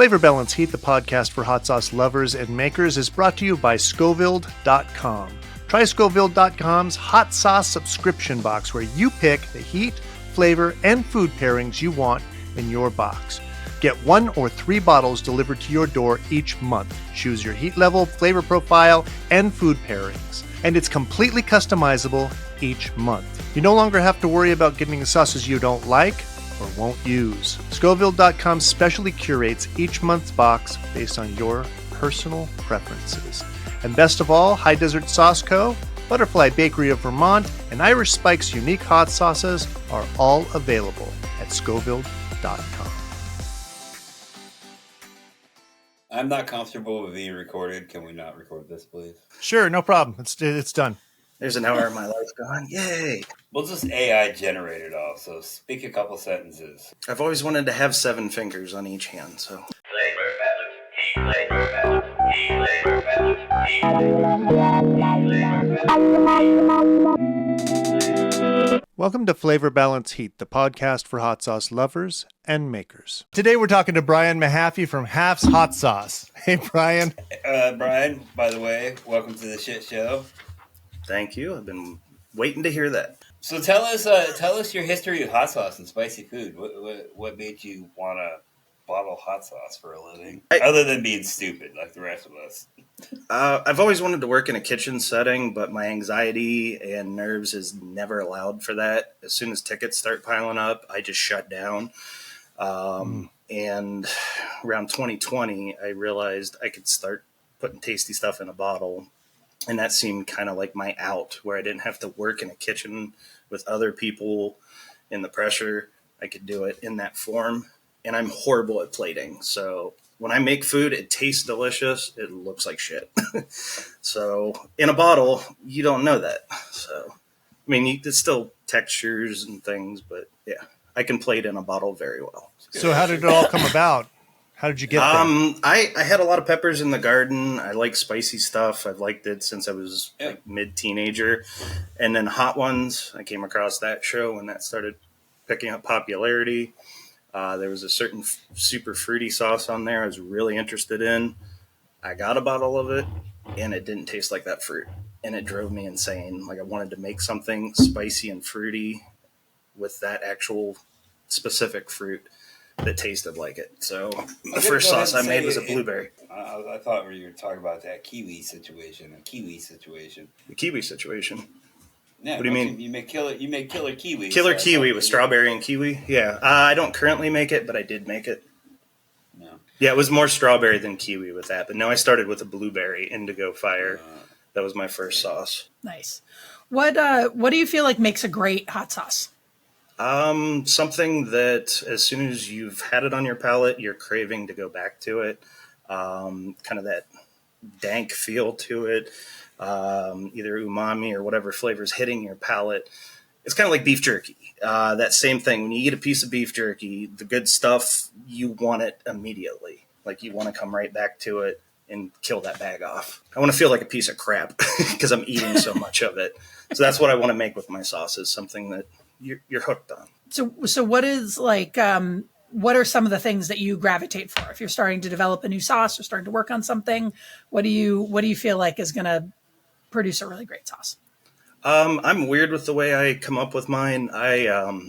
Flavor Balance Heat, the podcast for hot sauce lovers and makers, is brought to you by Scoville.com. Try Scoville.com's hot sauce subscription box, where you pick the heat, flavor, and food pairings you want in your box. Get 1 or 3 bottles delivered to your door each month. Choose your heat level, flavor profile, and food pairings. And it's completely customizable each month. You no longer have to worry about getting sauces you don't like or won't use. Scoville.com specially curates each month's box based on your personal preferences. And best of all, High Desert Sauce Co., Butterfly Bakery of Vermont, and Irish Spike's unique hot sauces are all available at Scoville.com. I'm not comfortable with being recorded. Can we not record this, please? Sure, no problem. It's done. There's an hour of my life gone. Yay! We'll just AI generate it all. So speak a couple sentences. I've always wanted to have 7 fingers on each hand, so. Welcome to Flavor Balance Heat, the podcast for hot sauce lovers and makers. Today we're talking to BRYAN MEHAFFEY from Haff's Hot Sauce. Hey, BRYAN. BRYAN, by the way, welcome to the shit show. Thank you. I've been waiting to hear that. So tell us your history of hot sauce and spicy food. What made you want to bottle hot sauce for a living, other than being stupid like the rest of us? I've always wanted to work in a kitchen setting, but my anxiety and nerves has never allowed for that. As soon as tickets start piling up, I just shut down. And around 2020, I realized I could start putting tasty stuff in a bottle. And that seemed kind of like my out, where I didn't have to work in a kitchen with other people in the pressure. I could do it in that form. And I'm horrible at plating. So when I make food, it tastes delicious. It looks like shit. So in a bottle, you don't know that. So, I mean, it's still textures and things, but yeah, I can plate in a bottle very well. So how did it all come about? How did you get there? I had a lot of peppers in the garden. I like spicy stuff. I've liked it since I was like mid-teenager. And then Hot Ones, I came across that show when that started picking up popularity. There was a certain super fruity sauce on there I was really interested in. I got a bottle of it, and it didn't taste like that fruit. And it drove me insane. Like, I wanted to make something spicy and fruity with that actual specific fruit that tasted like it. So the first sauce I made was a blueberry. I thought you were talking about that kiwi situation. The kiwi situation. Yeah, what do you mean? You make killer kiwi. Killer kiwi with strawberry and kiwi? Yeah. I don't currently make it, but I did make it. No. Yeah, it was more strawberry than kiwi with that. But no, I started with a blueberry Indigo Fire. That was my first sauce. Nice. What do you feel like makes a great hot sauce? Something that as soon as you've had it on your palate, you're craving to go back to it. Kind of that dank feel to it. Either umami or whatever flavor's hitting your palate. It's kind of like beef jerky. That same thing. When you eat a piece of beef jerky, the good stuff, you want it immediately. Like, you want to come right back to it and kill that bag off. I want to feel like a piece of crap because I'm eating so much of it. So that's what I want to make with my sauces, something that you're hooked on. So what is like, what are some of the things that you gravitate for? If you're starting to develop a new sauce or starting to work on something, what do you feel like is going to produce a really great sauce? I'm weird with the way I come up with mine. I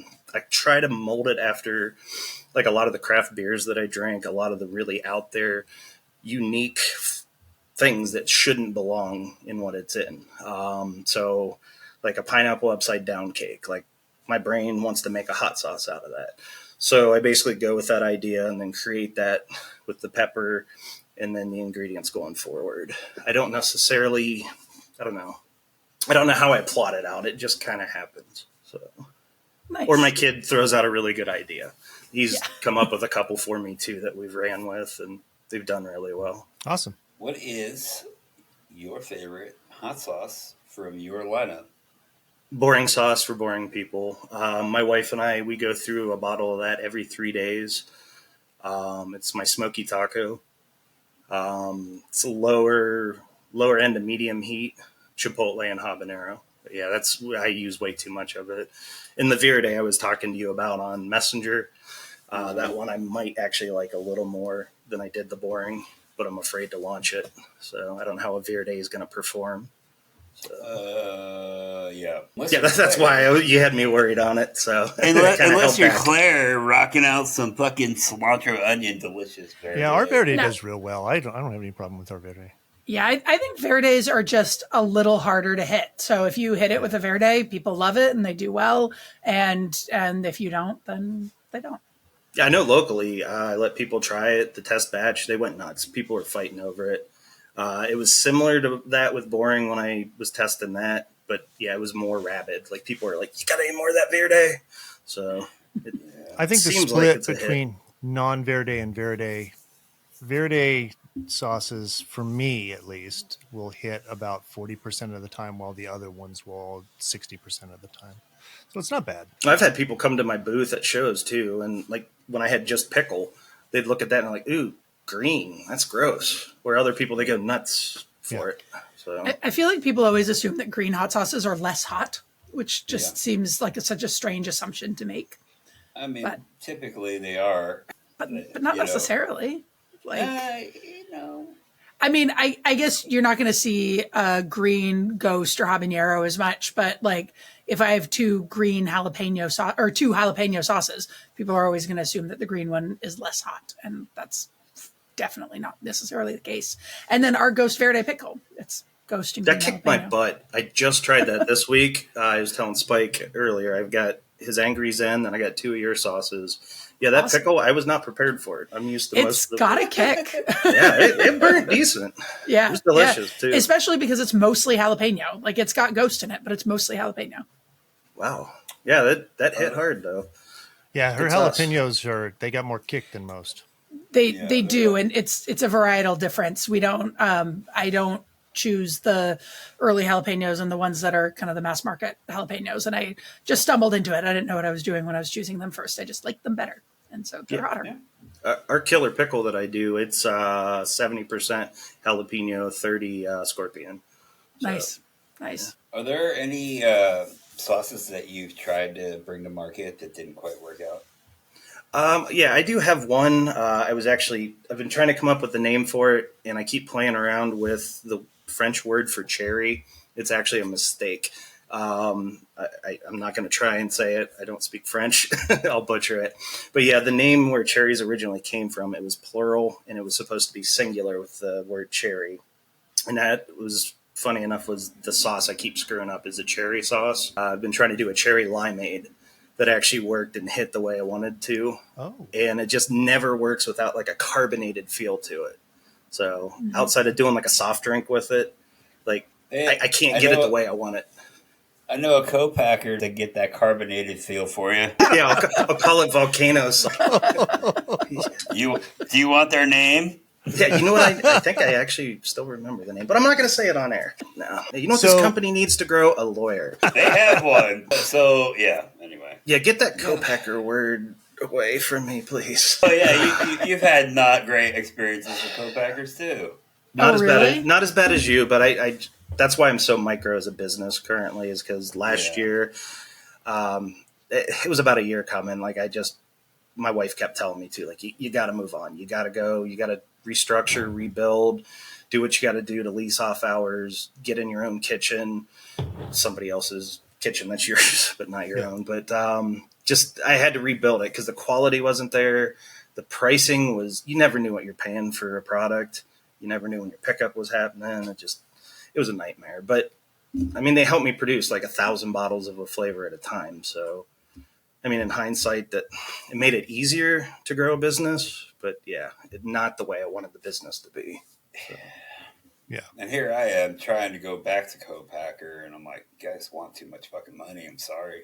try to mold it after like a lot of the craft beers that I drink, a lot of the really out there, unique things that shouldn't belong in what it's in. So like a pineapple upside down cake, like my brain wants to make a hot sauce out of that. So I basically go with that idea and then create that with the pepper and then the ingredients going forward. I don't know how I plot it out. It just kind of happens. So, nice. Or my kid throws out a really good idea. He's come up with a couple for me too that we've ran with, and they've done really well. Awesome. What is your favorite hot sauce from your lineup? Boring sauce for boring people. My wife and I, we go through a bottle of that every 3 days. It's my smoky taco. It's a lower end of medium heat, chipotle and habanero. But yeah, I use way too much of it. In the Verde I was talking to you about on Messenger, That one I might actually like a little more than I did the boring, but I'm afraid to launch it. So I don't know how a Verde is going to perform. So. Yeah. That's why you had me worried on it. So unless you're Claire rocking out some fucking cilantro onion delicious Verde. Yeah, our Verde does real well. I don't have any problem with our Verde. Yeah, I think Verdes are just a little harder to hit. So if you hit it with a Verde, people love it and they do well. And if you don't, then they don't. Yeah, I know locally, I let people try it. The test batch, they went nuts. People were fighting over it. It was similar to that with boring when I was testing that. But yeah, it was more rabid. Like people were like, "You got any more of that Verde?" So I think the split between non-Verde and Verde sauces, for me at least, will hit about 40% of the time, while the other ones will 60% of the time. So it's not bad. I've had people come to my booth at shows too, and like when I had just pickle, they'd look at that and like, "Ooh, green, that's gross." Where other people, they go nuts for it. So I feel like people always assume that green hot sauces are less hot, which just seems like such a strange assumption to make. I mean, typically they are, but not necessarily. Know. I mean, I guess you're not going to see green ghost or habanero as much, but like if I have two jalapeno sauces, people are always going to assume that the green one is less hot, and that's definitely not necessarily the case. And then our Ghost Verde pickle, it's ghost and green that kicked jalapeno. my butt. I just tried that this week. I was telling Spike earlier, I've got his Angry Zen, and I got 2 of your sauces. Yeah, that pickle, I was not prepared for it. I'm used to most of the... It's got a kick. Yeah, it burned decent. Yeah. It was delicious, too. Especially because it's mostly jalapeno. Like, it's got ghost in it, but it's mostly jalapeno. Wow. Yeah, that hit hard, though. Yeah, her jalapenos they got more kick than most. They do, and it's a varietal difference. We don't... I don't choose the early jalapenos and the ones that are kind of the mass market jalapenos. And I just stumbled into it. I didn't know what I was doing when I was choosing them first. I just liked them better. And so they're hotter. Yeah. Our killer pickle that I do, it's 70% jalapeno, 30 scorpion. So, nice. Yeah. Are there any sauces that you've tried to bring to market that didn't quite work out? Yeah, I do have one. I've been trying to come up with the name for it, and I keep playing around with the French word for cherry. It's actually a mistake. I'm not going to try and say it. I don't speak French. I'll butcher it. But yeah, the name where cherries originally came from, it was plural, and it was supposed to be singular with the word cherry. And that was, funny enough, was the sauce I keep screwing up is a cherry sauce. I've been trying to do a cherry limeade that actually worked and hit the way I wanted to. Oh. And it just never works without like a carbonated feel to it. So outside of doing like a soft drink with it, like I can't get it the way I want it. I know a co-packer to get that carbonated feel for you. Yeah, I'll call it Volcanoes. Do you want their name? Yeah, you know what? I think I actually still remember the name, but I'm not going to say it on air. No. You know what this company needs to grow? A lawyer. They have one. So, yeah, anyway. Yeah, get that co-packer word away from me, please. Oh, yeah, you've had not great experiences with co-packers, too. Not as bad as you, but I that's why I'm so micro as a business currently, is because last year, it was about a year coming. Like my wife kept telling me to, like, you got to move on. You got to go. You got to restructure, rebuild, do what you got to do to lease off hours, get in your own kitchen, somebody else's kitchen that's yours, but not your own. But I had to rebuild it because the quality wasn't there. The pricing was, you never knew what you're paying for a product. You never knew when your pickup was happening. It was a nightmare. But I mean, they helped me produce like 1,000 bottles of a flavor at a time. So, I mean, in hindsight, that it made it easier to grow a business, but not the way I wanted the business to be. So. Yeah. And here I am trying to go back to co-packer, and I'm like, you guys want too much fucking money. I'm sorry.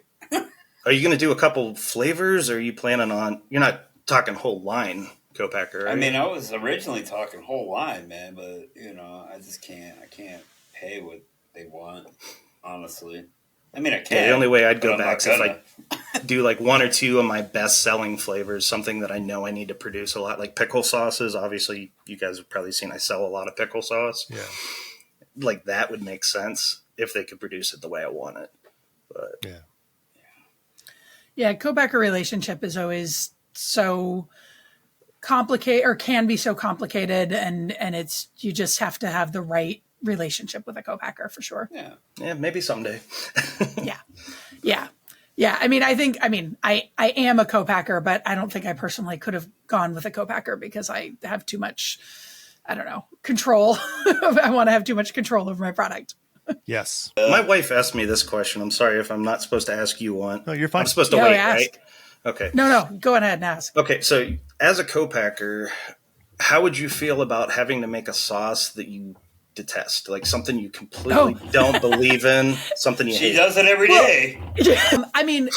Are you going to do a couple flavors, or are you planning on, you're not talking whole line co-packer, right? I mean, I was originally talking whole line, man, but, I just can't. I can't pay what they want, honestly. I mean, I can. Yeah, the only way I'd go back is if I do like one or two of my best-selling flavors, something that I know I need to produce a lot, like pickle sauces. Obviously, you guys have probably seen I sell a lot of pickle sauce. Yeah. Like that would make sense if they could produce it the way I want it. But yeah, co-packer relationship is always so complicated, or can be so complicated, and it's, you just have to have the right relationship with a co-packer for sure. Yeah, maybe someday. Yeah. I mean, I am a co-packer, but I don't think I personally could have gone with a co-packer because I have too much, I don't know, control. I want to have too much control over my product. Yes. My wife asked me this question. I'm sorry if I'm not supposed to ask you one. No, you're fine. I'm supposed to No, wait, ask. right? Okay. No, go ahead and ask. Okay, so as a co-packer, how would you feel about having to make a sauce that you detest? Like something you completely don't believe in, something you hate? She does it every day. I mean,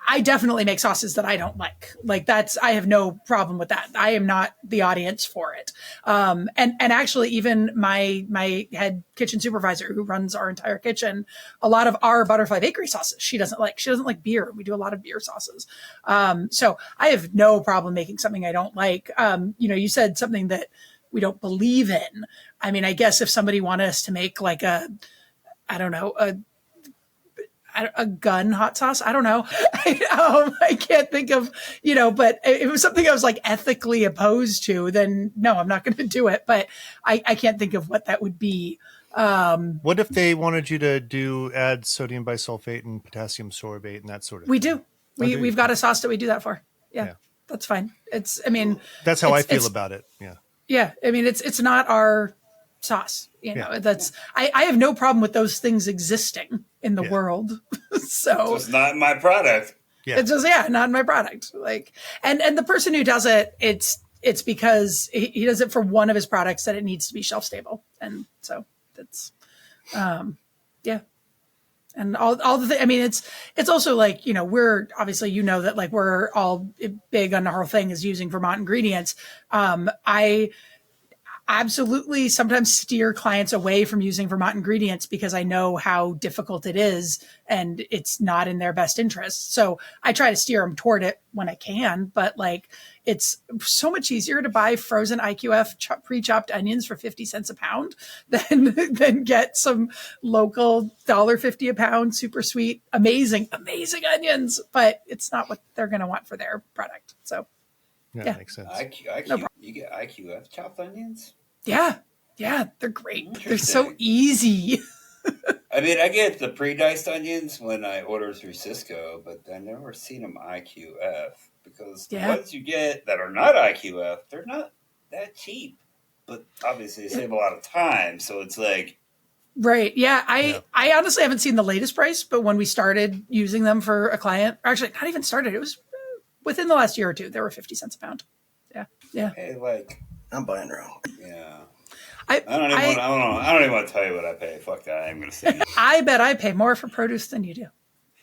I definitely make sauces that I don't like. Like I have no problem with that. I am not the audience for it. And actually even my head kitchen supervisor who runs our entire kitchen, a lot of our butterfly bakery sauces, she doesn't like beer. We do a lot of beer sauces. So I have no problem making something I don't like. You said something that we don't believe in. I mean, I guess if somebody wanted us to make like a gun hot sauce, I don't know. I can't think of, but if it was something I was like ethically opposed to, then no, I'm not going to do it. But I can't think of what that would be. What if they wanted you to add sodium bisulfate and potassium sorbate and that sort of We thing? do. We've got a sauce that we do that for. Yeah. That's fine. That's how I feel about it. Yeah. Yeah. I mean, it's not our sauce. I have no problem with those things existing in the world. So it's not my product. Yeah. It's just, not my product. Like, and the person who does it, it's because he does it for one of his products that it needs to be shelf stable. And so that's, And all the things, I mean, it's also like, we're obviously, that like we're all big on the whole thing is using Vermont ingredients. I absolutely sometimes steer clients away from using Vermont ingredients because I know how difficult it is and it's not in their best interest. So I try to steer them toward it when I can, but like, it's so much easier to buy frozen IQF pre-chopped onions for 50 cents a pound than get some local $1.50 a pound, super sweet, amazing onions, but it's not what they're going to want for their product. So that makes sense. You get IQF chopped onions? Yeah, they're great. They're so easy. I mean, I get the pre-diced onions when I order through Cisco, but I've never seen them IQF because the ones you get that are not IQF, they're not that cheap. But obviously, they save a lot of time, so it's like... Right. Yeah. I honestly haven't seen the latest price, but when we started using them for a client, or actually not even started, it was within the last year or two, they were 50 cents a pound. Yeah. Hey, like... I'm buying wrong. Yeah. I don't even want to tell you what I pay. Fuck that. I'm going to say that. I bet I pay more for produce than you do.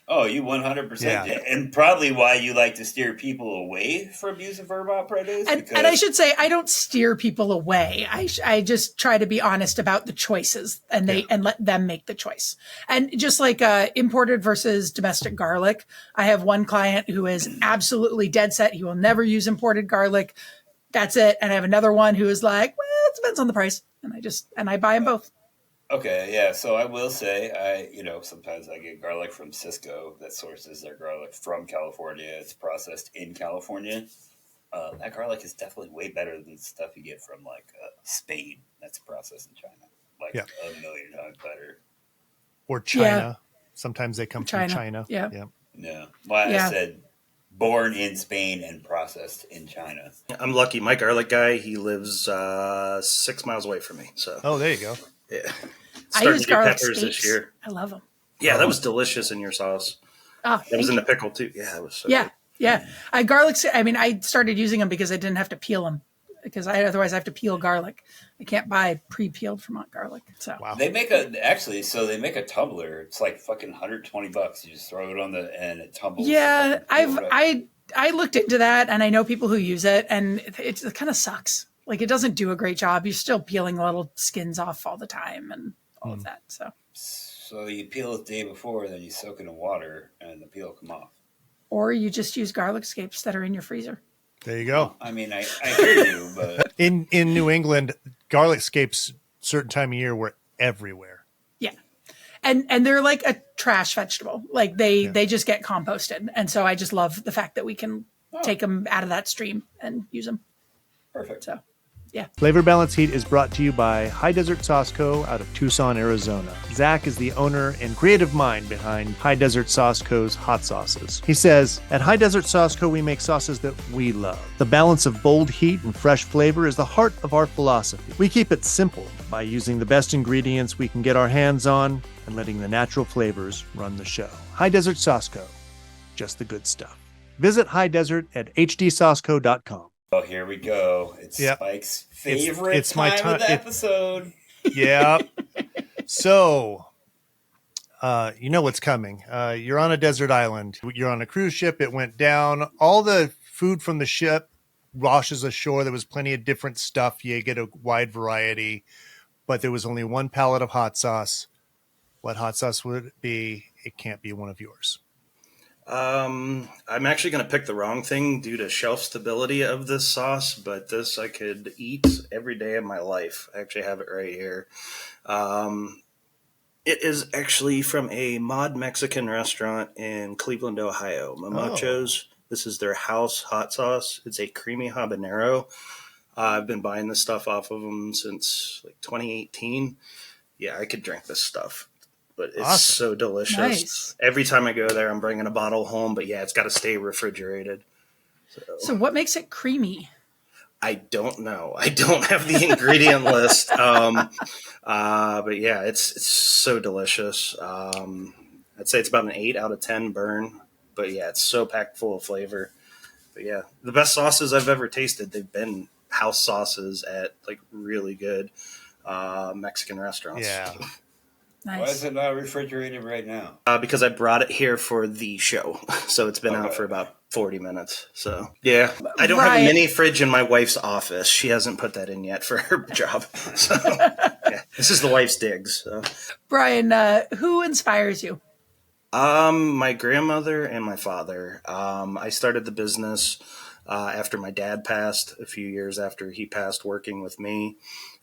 Oh, you 100%. Yeah. And probably why you like to steer people away from using Vermont produce. And I should say, I don't steer people away. I just try to be honest about the choices and let them make the choice. And just like imported versus domestic garlic, I have one client who is absolutely dead set. He will never use imported garlic. That's it. And I have another one who is like, well, it depends on the price. And I buy them both. Okay, yeah. So I will say, sometimes I get garlic from Cisco that sources their garlic from California. It's processed in California. That garlic is definitely way better than stuff you get from like Spain that's processed in China. Like a million times better. Or China. Yeah. Sometimes they come from China. Yeah. Why I said born in Spain and processed in China. I'm lucky. My garlic guy, he lives 6 miles away from me. So. Oh, there you go. Yeah. I use garlic steaks this year. I love them. Yeah, that was delicious in your sauce. Oh, that was in the pickle too. Yeah, it was so good. Yeah. I started using them because I didn't have to peel them. Because otherwise I have to peel garlic. I can't buy pre-peeled Vermont garlic. So They make a tumbler. It's like fucking $120. You just throw it on and it tumbles. Yeah, I looked into that and I know people who use it and it kind of sucks. Like it doesn't do a great job. You're still peeling little skins off all the time and all of that. So you peel it the day before, then you soak it in water and the peel will come off. Or you just use garlic scapes that are in your freezer. There you go. I mean, I hear you, but in New England, garlic scapes certain time of year were everywhere. Yeah. and they're like a trash vegetable. Like they just get composted. And so I just love the fact that we can take them out of that stream and use them. Perfect. So, yeah. Flavor Balance Heat is brought to you by High Desert Sauce Co. out of Tucson, Arizona. Zach is the owner and creative mind behind High Desert Sauce Co.'s hot sauces. He says, at High Desert Sauce Co. we make sauces that we love. The balance of bold heat and fresh flavor is the heart of our philosophy. We keep it simple by using the best ingredients we can get our hands on and letting the natural flavors run the show. High Desert Sauce Co. Just the good stuff. Visit High Desert at hdsauceco.com. Oh, here we go. It's Spike's favorite it's my time of the episode. Yeah. So, you know what's coming. You're on a desert island. You're on a cruise ship. It went down. All the food from the ship washes ashore. There was plenty of different stuff. You get a wide variety, but there was only one pallet of hot sauce. What hot sauce would it be? It can't be one of yours. I'm actually going to pick the wrong thing due to shelf stability of this sauce, but this I could eat every day of my life. I actually have it right here. It is actually from a mod Mexican restaurant in Cleveland, Ohio, Momocho's. This is their house hot sauce. It's a creamy habanero. I've been buying this stuff off of them since like 2018. Yeah, I could drink this stuff. But it's so delicious. Nice. Every time I go there, I'm bringing a bottle home. But yeah, it's got to stay refrigerated. So what makes it creamy? I don't know. I don't have the ingredient list. But yeah, it's so delicious. I'd say it's about an 8 out of 10 burn. But yeah, it's so packed full of flavor. But yeah, the best sauces I've ever tasted, they've been house sauces at like really good Mexican restaurants. Yeah. Nice. Why is it not refrigerated right now? Because I brought it here for the show. So it's been out for about 40 minutes. So, yeah. I don't have a mini fridge in my wife's office. She hasn't put that in yet for her job. So, yeah. This is the wife's digs. So. Bryan, who inspires you? My grandmother and my father. I started the business after my dad passed, a few years after he passed working with me.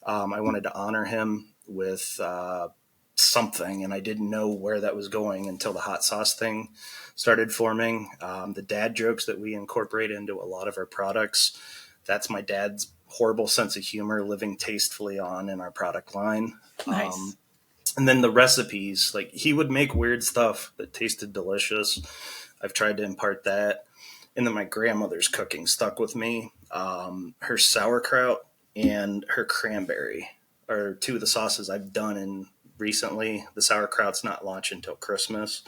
I wanted to honor him with something, and I didn't know where that was going until the hot sauce thing started forming. The dad jokes that we incorporate into a lot of our products, that's my dad's horrible sense of humor living tastefully on in our product line. Nice. And then the recipes, like he would make weird stuff that tasted delicious. I've tried to impart that. And then my grandmother's cooking stuck with me. Her sauerkraut and her cranberry are two of the sauces I've done in recently. The sauerkraut's not launched until Christmas,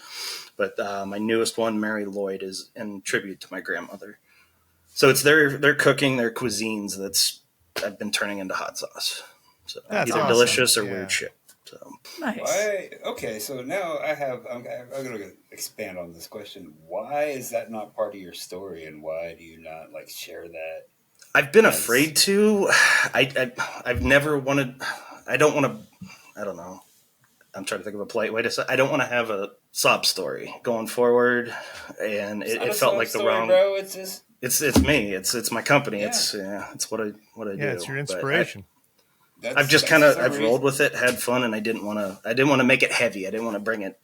but my newest one, Mary Lloyd, is in tribute to my grandmother. So it's their cooking, their cuisines that's I've been turning into hot sauce. So that's either awesome. Delicious or weird shit. So Nice. Okay, so now I'm going to expand on this question. Why is that not part of your story, and why do you not like share that? I've been afraid to. I've never wanted. I don't want to. I don't know. I'm trying to think of a polite way to say. I don't want to have a sob story going forward, and it felt like the wrong. Bro. It's just. It's me. It's my company. Yeah. It's what I do. Yeah, it's your inspiration. I've just kind of I've rolled with it, had fun, and I didn't want to make it heavy. I didn't want to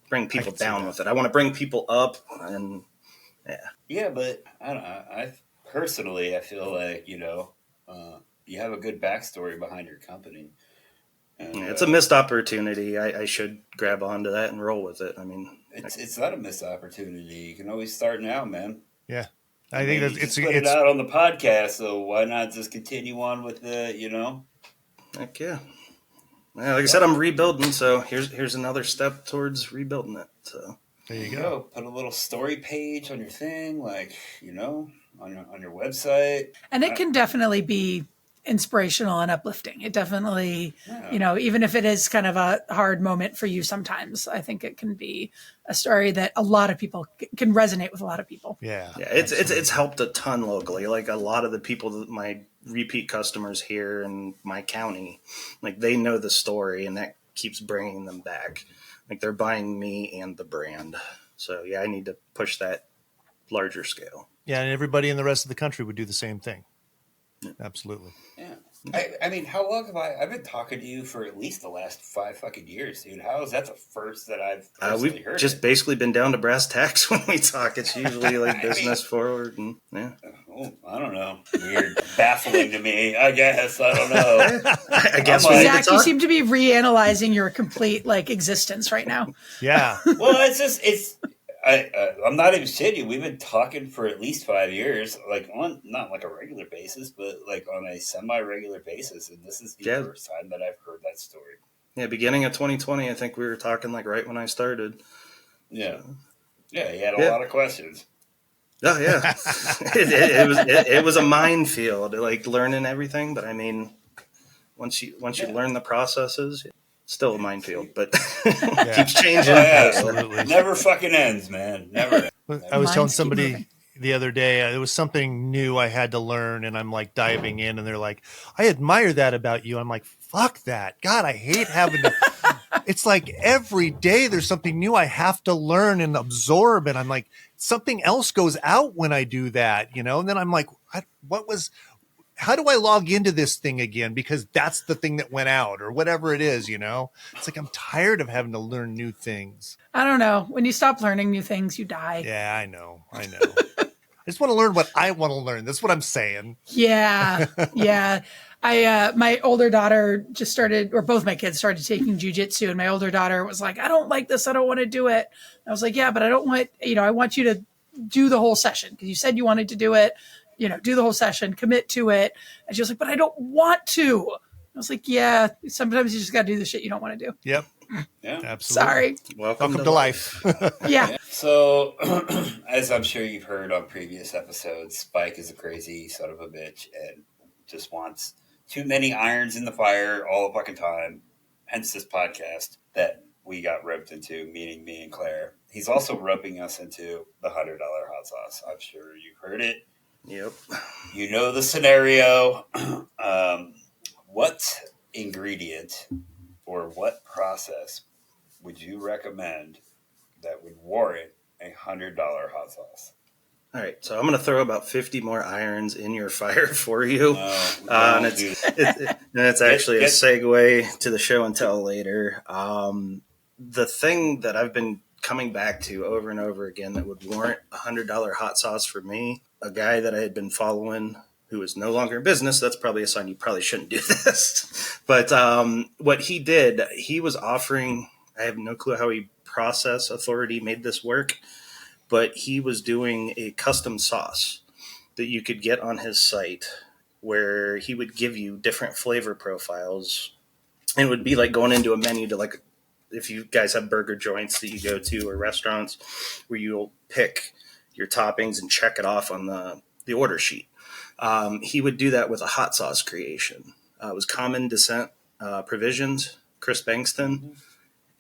bring people down with it. I want to bring people up, and yeah. But I don't know. I personally feel like you have a good backstory behind your company. And, it's a missed opportunity. I should grab onto that and roll with it. I mean, it's not a missed opportunity. You can always start now, man. Yeah, I think it's put it out on the podcast. So why not just continue on with the Heck yeah. Like I said, I'm rebuilding. So here's another step towards rebuilding it. So there you go. Put a little story page on your thing, like on your website, and it can definitely be inspirational and uplifting. It definitely, even if it is kind of a hard moment for you sometimes, I think it can be a story that a lot of people can resonate with a lot of people. Yeah. It's helped a ton locally. Like a lot of the people that my repeat customers here in my county, like they know the story, and that keeps bringing them back. Like they're buying me and the brand. So yeah, I need to push that larger scale. Yeah. And everybody in the rest of the country would do the same thing. Absolutely. Yeah. I mean, how long have I've been talking to you for at least the last 5 fucking years, dude. How is that the first that I've personally We've heard just it? basically been down to brass tacks when we talk. It's usually like business forward and yeah. Oh, I don't know. Weird. Baffling to me, I guess. I don't know. I guess I'm we like- need to Zach, you talk. seem to be reanalyzing your complete like existence right now. Yeah. Well, I'm not even shitting you. We've been talking for at least 5 years, like on not like a regular basis, but like on a semi-regular basis. And this is the Yeah. first time that I've heard that story. Yeah, beginning of 2020, I think we were talking like right when I started. Yeah, yeah. He had a Yeah. lot of questions. Oh yeah, it was a minefield, like learning everything. But I mean, once you learn the processes, it's still a minefield, but keeps changing. Oh, yeah. Absolutely. Never fucking ends, man. Never. I was telling Minds keep somebody moving. the other day, there was something new I had to learn, and I'm like diving in, and they're like, I admire that about you. I'm like, fuck that. God, I hate having to. It's like every day there's something new I have to learn and absorb. And I'm like, something else goes out when I do that, you know? And then I'm like, how do I log into this thing again? Because that's the thing that went out or whatever it is, you know? It's like, I'm tired of having to learn new things. I don't know. When you stop learning new things, you die. Yeah, I know. I just want to learn what I want to learn. That's what I'm saying. Yeah. Yeah. My older daughter just started, or both my kids started taking jujitsu, and my older daughter was like, I don't like this. I don't want to do it. I was like, yeah, but I don't want, I want you to do the whole session because you said you wanted to do it, do the whole session, commit to it. And she was like, but I don't want to. I was like, yeah, sometimes you just got to do the shit you don't want to do. Yep. Yeah. Absolutely. Sorry. Welcome Welcome to life. Yeah. So, as I'm sure you've heard on previous episodes, Spike is a crazy son of a bitch and just wants too many irons in the fire all the fucking time. Hence this podcast that we got roped into, meaning me and Claire. He's also roping us into the $100 hot sauce. I'm sure you've heard it. Yep. You know the scenario. What ingredient or what process would you recommend that would warrant a $100 hot sauce? All right, so I'm going to throw about 50 more irons in your fire for you. And And it's actually a segue to the show and tell later. The thing that I've been coming back to over and over again that would warrant a $100 hot sauce for me, a guy that I had been following who is no longer in business, that's probably a sign you probably shouldn't do this. But what he did, he was offering, I have no clue how he process authority made this work, but he was doing a custom sauce that you could get on his site where he would give you different flavor profiles. And it would be like going into a menu to, like, if you guys have burger joints that you go to or restaurants where you'll pick your toppings and check it off on the order sheet. He would do that with a hot sauce creation. It was Common Descent Provisions, Chris Bankston.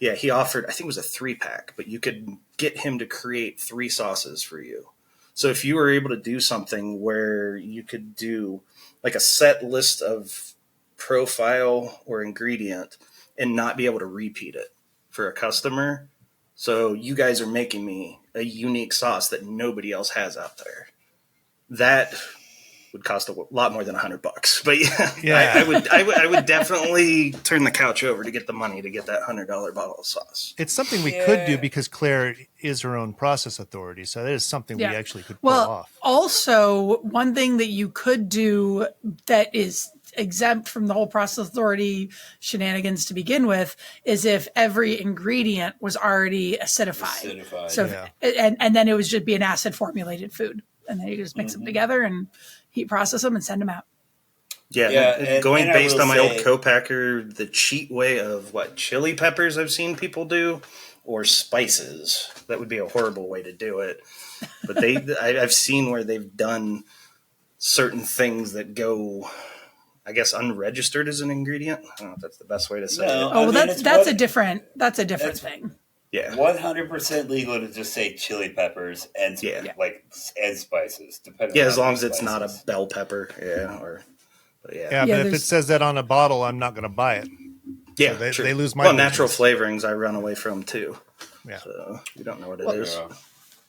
Yeah, he offered, I think it was a 3-pack, but you could get him to create 3 sauces for you. So if you were able to do something where you could do like a set list of profile or ingredient and not be able to repeat it for a customer. So you guys are making me a unique sauce that nobody else has out there. That would cost a lot more than $100, but yeah. I would definitely turn the couch over to get the money to get that $100 bottle of sauce. It's something we could do because Claire is her own process authority. So that is something we actually could pull off. Also, one thing that you could do that is exempt from the whole process authority shenanigans to begin with is if every ingredient was already acidified. So, and then it would just be an acid formulated food. And then you just mix them together and heat process them and send them out. Yeah, going based on my old co-packer, the cheat way of chili peppers I've seen people do, or spices. That would be a horrible way to do it. But I've seen where they've done certain things that go, I guess, unregistered as an ingredient. I don't know if that's the best way to say it. That's a different thing. Yeah, 100% legal to just say chili peppers and and spices, depending. Yeah, as long as it's not a bell pepper. But if it says that on a bottle, I'm not going to buy it. Yeah, so they lose my. Well, natural flavorings I run away from too. Yeah, so you don't know what it is.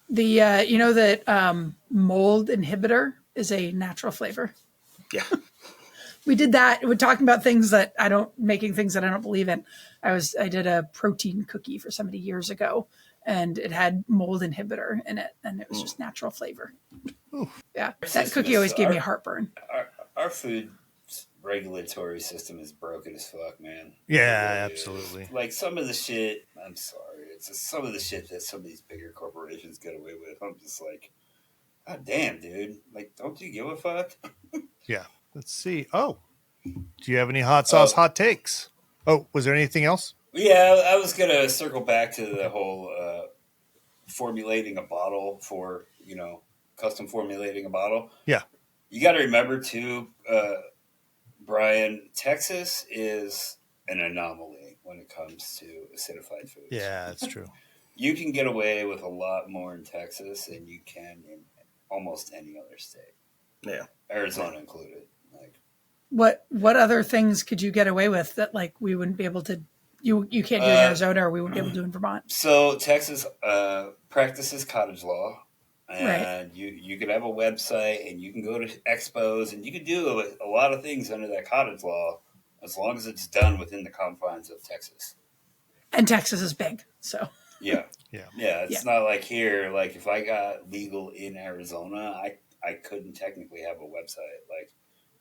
The you know that mold inhibitor is a natural flavor. Yeah. we did that. We're talking about making things that I don't believe in. I did a protein cookie for somebody years ago, and it had mold inhibitor in it, and it was just natural flavor. Ooh. Yeah, that cookie always gave me heartburn. Our food regulatory system is broken as fuck, man. Yeah, absolutely. Like some of the shit, I'm sorry, it's just some of the shit that some of these bigger corporations get away with. I'm just like, God damn, dude. Like, don't you give a fuck? Yeah. Let's see. Oh, do you have any hot sauce hot takes? Oh, was there anything else? Yeah, I was going to circle back to the whole formulating a bottle for, custom formulating a bottle. Yeah. You got to remember, too, Brian, Texas is an anomaly when it comes to acidified foods. Yeah, that's true. You can get away with a lot more in Texas than you can in almost any other state. Yeah. Arizona included. Like, what other things could you get away with that like we wouldn't be able to you can't do in Arizona or we wouldn't be able to do in Vermont? So Texas practices cottage law, and right. you could have a website and you can go to expos and you can do a lot of things under that cottage law as long as it's done within the confines of Texas. And Texas is big, so yeah. It's not like here. Like if I got legal in Arizona, I couldn't technically have a website. Like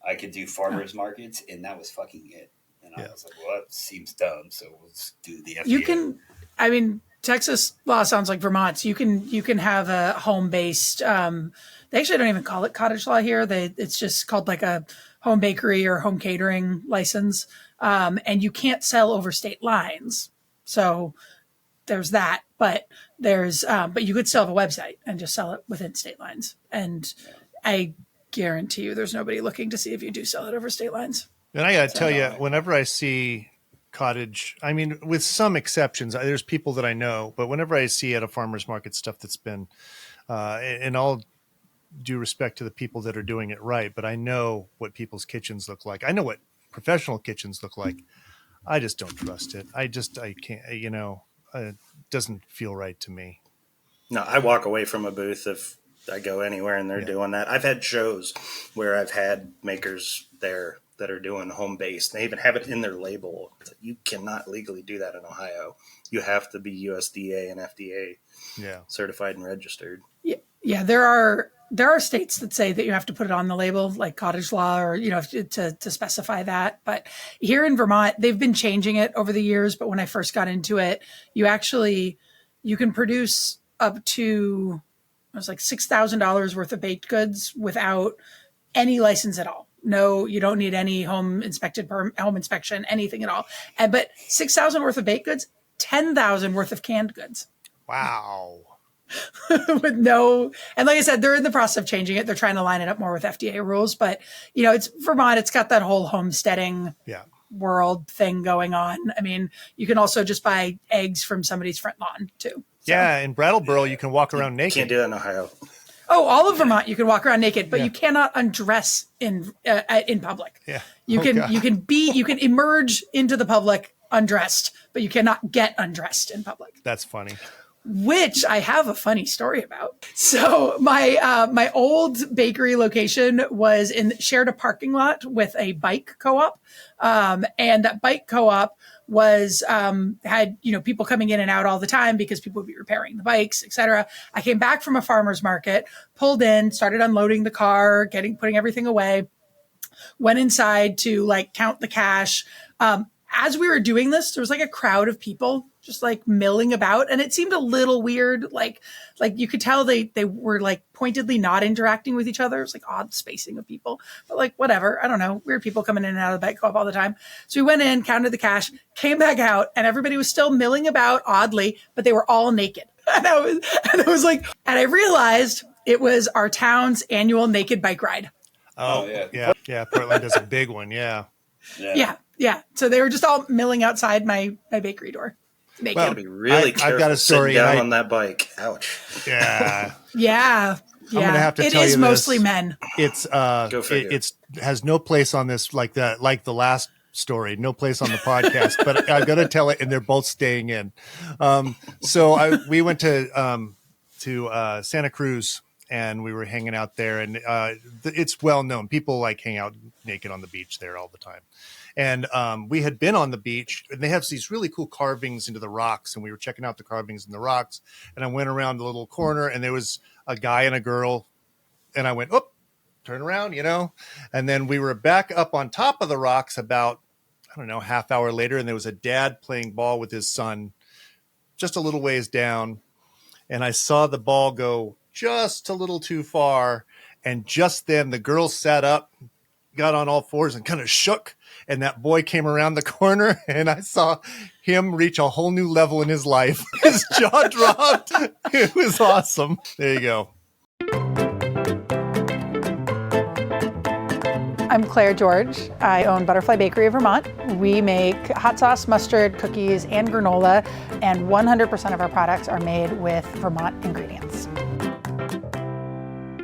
I could do farmers markets, and that was fucking it. And I was like, well, that seems dumb. So we'll just do the FDA. Texas law sounds like Vermont's. You can have a home-based. They actually don't even call it cottage law here. It's just called like a home bakery or home catering license, and you can't sell over state lines. So there's that. But you could still have a website and just sell it within state lines. And I guarantee you, there's nobody looking to see if you do sell it over state lines. And I got to tell you, whenever I see cottage, I mean, with some exceptions, there's people that I know, but whenever I see at a farmer's market stuff that's been, and all due respect to the people that are doing it right, but I know what people's kitchens look like. I know what professional kitchens look like. I just don't trust it. I can't, it doesn't feel right to me. No, I walk away from a booth if I go anywhere and they're doing that. I've had shows where I've had makers there that are doing home based. They even have it in their label. You cannot legally do that in Ohio. You have to be USDA and FDA certified and registered. Yeah, there are states that say that you have to put it on the label, like cottage law, or to specify that. But here in Vermont, they've been changing it over the years. But when I first got into it, you can produce up to like $6,000 worth of baked goods without any license at all. No, you don't need any home inspection, anything at all. But 6,000 worth of baked goods, 10,000 worth of canned goods. Wow. With no, and like I said, they're in the process of changing it. They're trying to line it up more with FDA rules, but it's Vermont. It's got that whole homesteading world thing going on. I mean, you can also just buy eggs from somebody's front lawn too. So. Yeah, in Brattleboro, you can walk around naked. Can't do that in Ohio. Oh, all of Vermont, you can walk around naked, but you cannot undress in public. Yeah, you can emerge into the public undressed, but you cannot get undressed in public. That's funny. Which I have a funny story about. So my old bakery location shared a parking lot with a bike co-op, and that bike co-op was had people coming in and out all the time because people would be repairing the bikes, etc. I came back from a farmer's market, pulled in, started unloading the car, putting everything away, went inside to count the cash. As we were doing this, there was a crowd of people just milling about, and it seemed a little weird. Like you could tell they were pointedly not interacting with each other. It was odd spacing of people, but whatever. I don't know. Weird people coming in and out of the bike co-op all the time. So we went in, counted the cash, came back out, and everybody was still milling about oddly, but they were all naked. And I realized it was our town's annual naked bike ride. Oh yeah. Portland does a big one. Yeah. So they were just all milling outside my bakery door. Naked. Well, be really careful. I've got a story down on that bike. Ouch. Yeah. Yeah. I'm gonna have to tell you this. It is mostly men. It's it has no place on this like the last story, no place on the podcast, but I gotta tell it, and they're both staying in. So we went to Santa Cruz and we were hanging out there, and it's well known. People like hang out naked on the beach there all the time. And we had been on the beach, and they have these really cool carvings into the rocks, and we were checking out the carvings in the rocks. And I went around the little corner, and there was a guy and a girl, and I went, "Oh, turn around," And then we were back up on top of the rocks about, I don't know, half hour later, and there was a dad playing ball with his son just a little ways down. And I saw the ball go just a little too far. And just then the girl sat up, got on all fours and kind of shook. And that boy came around the corner, and I saw him reach a whole new level in his life. His jaw dropped. It was awesome. There you go. I'm Claire George. I own Butterfly Bakery of Vermont. We make hot sauce, mustard, cookies, and granola, and 100% of our products are made with Vermont ingredients.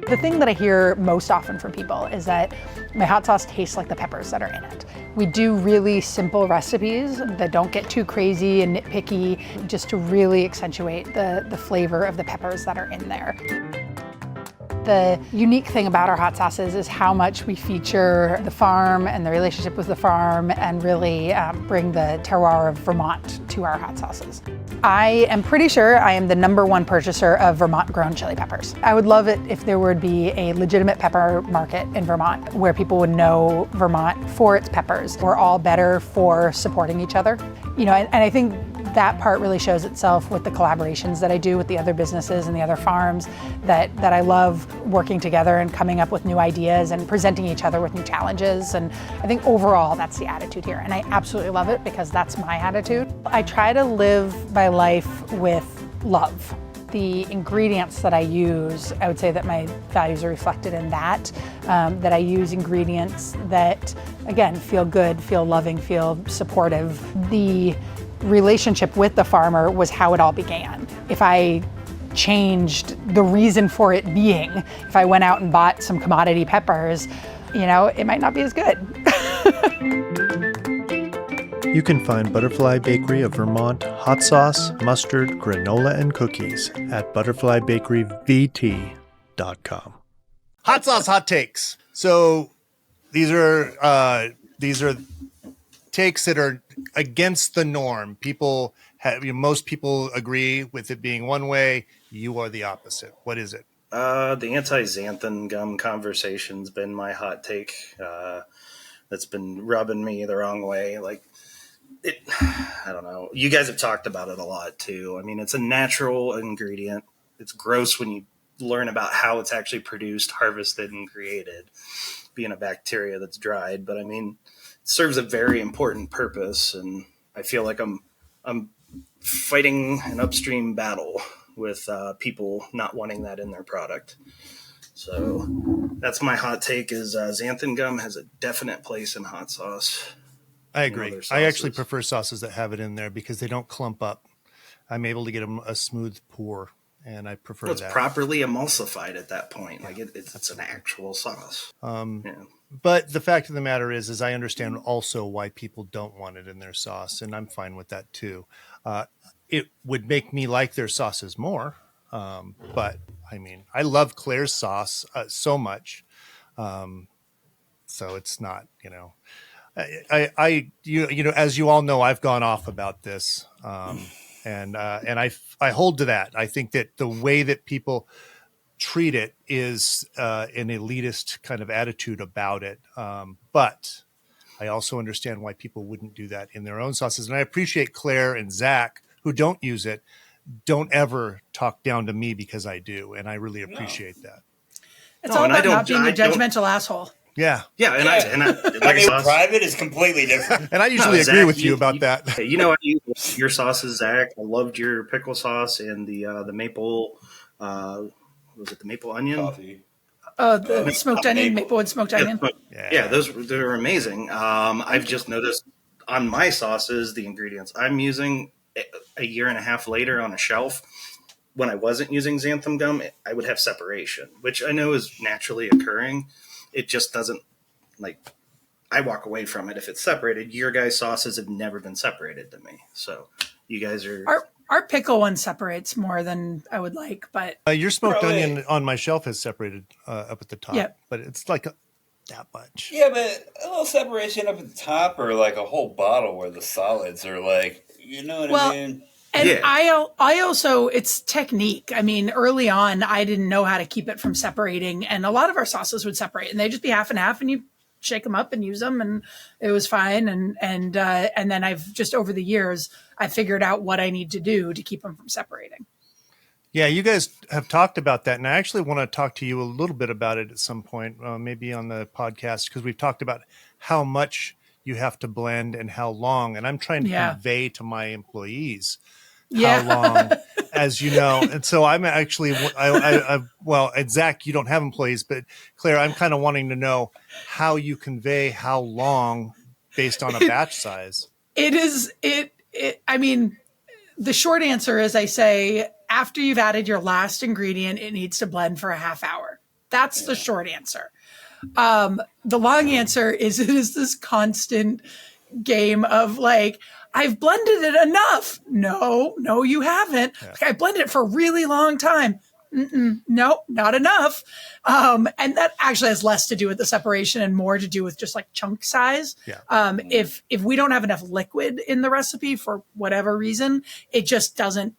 The thing that I hear most often from people is that my hot sauce tastes like the peppers that are in it. We do really simple recipes that don't get too crazy and nitpicky, just to really accentuate the flavor of the peppers that are in there. The unique thing about our hot sauces is how much we feature the farm and the relationship with the farm, and really bring the terroir of Vermont to our hot sauces. I am pretty sure I am the #1 purchaser of Vermont-grown chili peppers. I would love it if there would be a legitimate pepper market in Vermont where people would know Vermont for its peppers. We're all better for supporting each other. And I think that part really shows itself with the collaborations that I do with the other businesses and the other farms, that I love working together and coming up with new ideas and presenting each other with new challenges. And I think overall that's the attitude here, and I absolutely love it because that's my attitude. I try to live my life with love. The ingredients that I use, I would say that my values are reflected in that I use ingredients that, again, feel good, feel loving, feel supportive. The relationship with the farmer was how it all began. If I changed the reason for it being, if I went out and bought some commodity peppers, it might not be as good. You can find Butterfly Bakery of Vermont hot sauce, mustard, granola, and cookies at butterflybakeryvt.com. Hot sauce hot takes. So these are takes that are against the norm. Most people agree with it being one way. You are the opposite. What is it? The anti-xanthan gum conversation's been my hot take. That's been rubbing me the wrong way. I don't know. You guys have talked about it a lot too. I mean, it's a natural ingredient. It's gross when you learn about how it's actually produced, harvested, and created, being a bacteria that's dried. But I mean, it serves a very important purpose, and I feel like I'm fighting an upstream battle with people not wanting that in their product. So that's my hot take: is xanthan gum has a definite place in hot sauce. I agree. I actually prefer sauces that have it in there because they don't clump up. I'm able to get them a smooth pour, and I prefer that. It's properly emulsified at that point. Yeah. It's an actual sauce. But the fact of the matter is I understand also why people don't want it in their sauce, and I'm fine with that too. It would make me like their sauces more. But I mean, I love Claire's sauce so much. So it's not, as you all know, I've gone off about this, and I hold to that. I think that the way that people treat it is an elitist kind of attitude about it. But I also understand why people wouldn't do that in their own sauces. And I appreciate Claire and Zac, who don't use it, don't ever talk down to me because I do. And I really appreciate that. It's all about not being a judgmental asshole. Yeah. Yeah. And I private is completely different. And I usually agree with you about that. I use your sauces, Zac. I loved your pickle sauce and the maple, was it the maple onion? Coffee. Oh, the smoked onion, Maplewood smoked onion. Yeah, they're amazing. I've just noticed on my sauces, the ingredients I'm using a year and a half later on a shelf, when I wasn't using xanthan gum, I would have separation, which I know is naturally occurring. It just doesn't, I walk away from it if it's separated. Your guys' sauces have never been separated to me. So you guys are Our pickle one separates more than I would like, but Your smoked Probably. onion on my shelf is separated up at the top, Yep. but it's like that much. Yeah, but a little separation up at the top, or like a whole bottle where the solids are like, you know what Well, I mean? and Yeah. I also, it's technique. I mean, early on, I didn't know how to keep it from separating, and a lot of our sauces would separate, and they'd just be half and half, and you shake them up and use them, and it was fine. And then I've just over the years, I figured out what I need to do to keep them from separating. Yeah, you guys have talked about that, and I actually want to talk to you a little bit about it at some point, maybe on the podcast, because we've talked about how much you have to blend and how long, and I'm trying to convey to my employees how long, as you know. And so I'm actually, well, and Zach, you don't have employees, but Claire, I'm kind of wanting to know how you convey how long based on a batch size. I mean, the short answer is I say, after you've added your last ingredient, it needs to blend for a half hour. That's the short answer. The long answer is it is this constant game of like, I've blended it enough. No, you haven't. Yeah. Like, I blended it for a really long time. No, not enough. And that actually has less to do with the separation and more to do with just like chunk size. Yeah. If we don't have enough liquid in the recipe for whatever reason, it just doesn't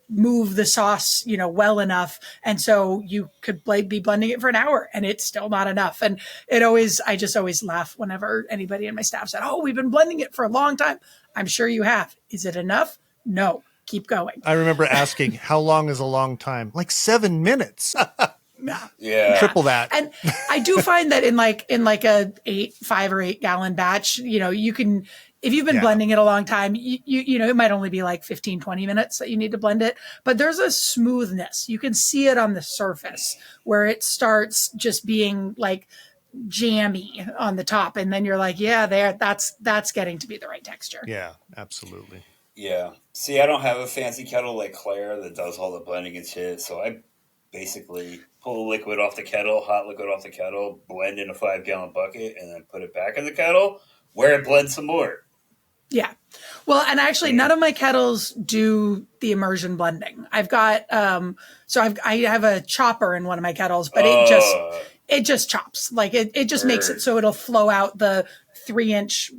move the sauce, well enough. And so you could be blending it for an hour and it's still not enough. And I just always laugh whenever anybody in my staff said, "Oh, we've been blending it for a long time." I'm sure you have. Is it enough? No. Keep going. I remember asking, how long is a long time? Like 7 minutes. Yeah. Triple that. And I do find that in like a 5 or 8 gallon batch, you can, if you've been blending it a long time, it might only be like 15, 20 minutes that you need to blend it, but there's a smoothness. You can see it on the surface where it starts just being like jammy on the top. And then you're like, that's getting to be the right texture. Yeah, absolutely. Yeah. See, I don't have a fancy kettle like Claire that does all the blending and shit. So I basically pull the liquid off the kettle, hot liquid off the kettle, blend in a 5-gallon bucket, and then put it back in the kettle where it blends some more. Yeah. Well, and actually none of my kettles do the immersion blending. I've got, I have a chopper in one of my kettles, but it just chops. Like it just makes it so it'll flow out the 3-inch,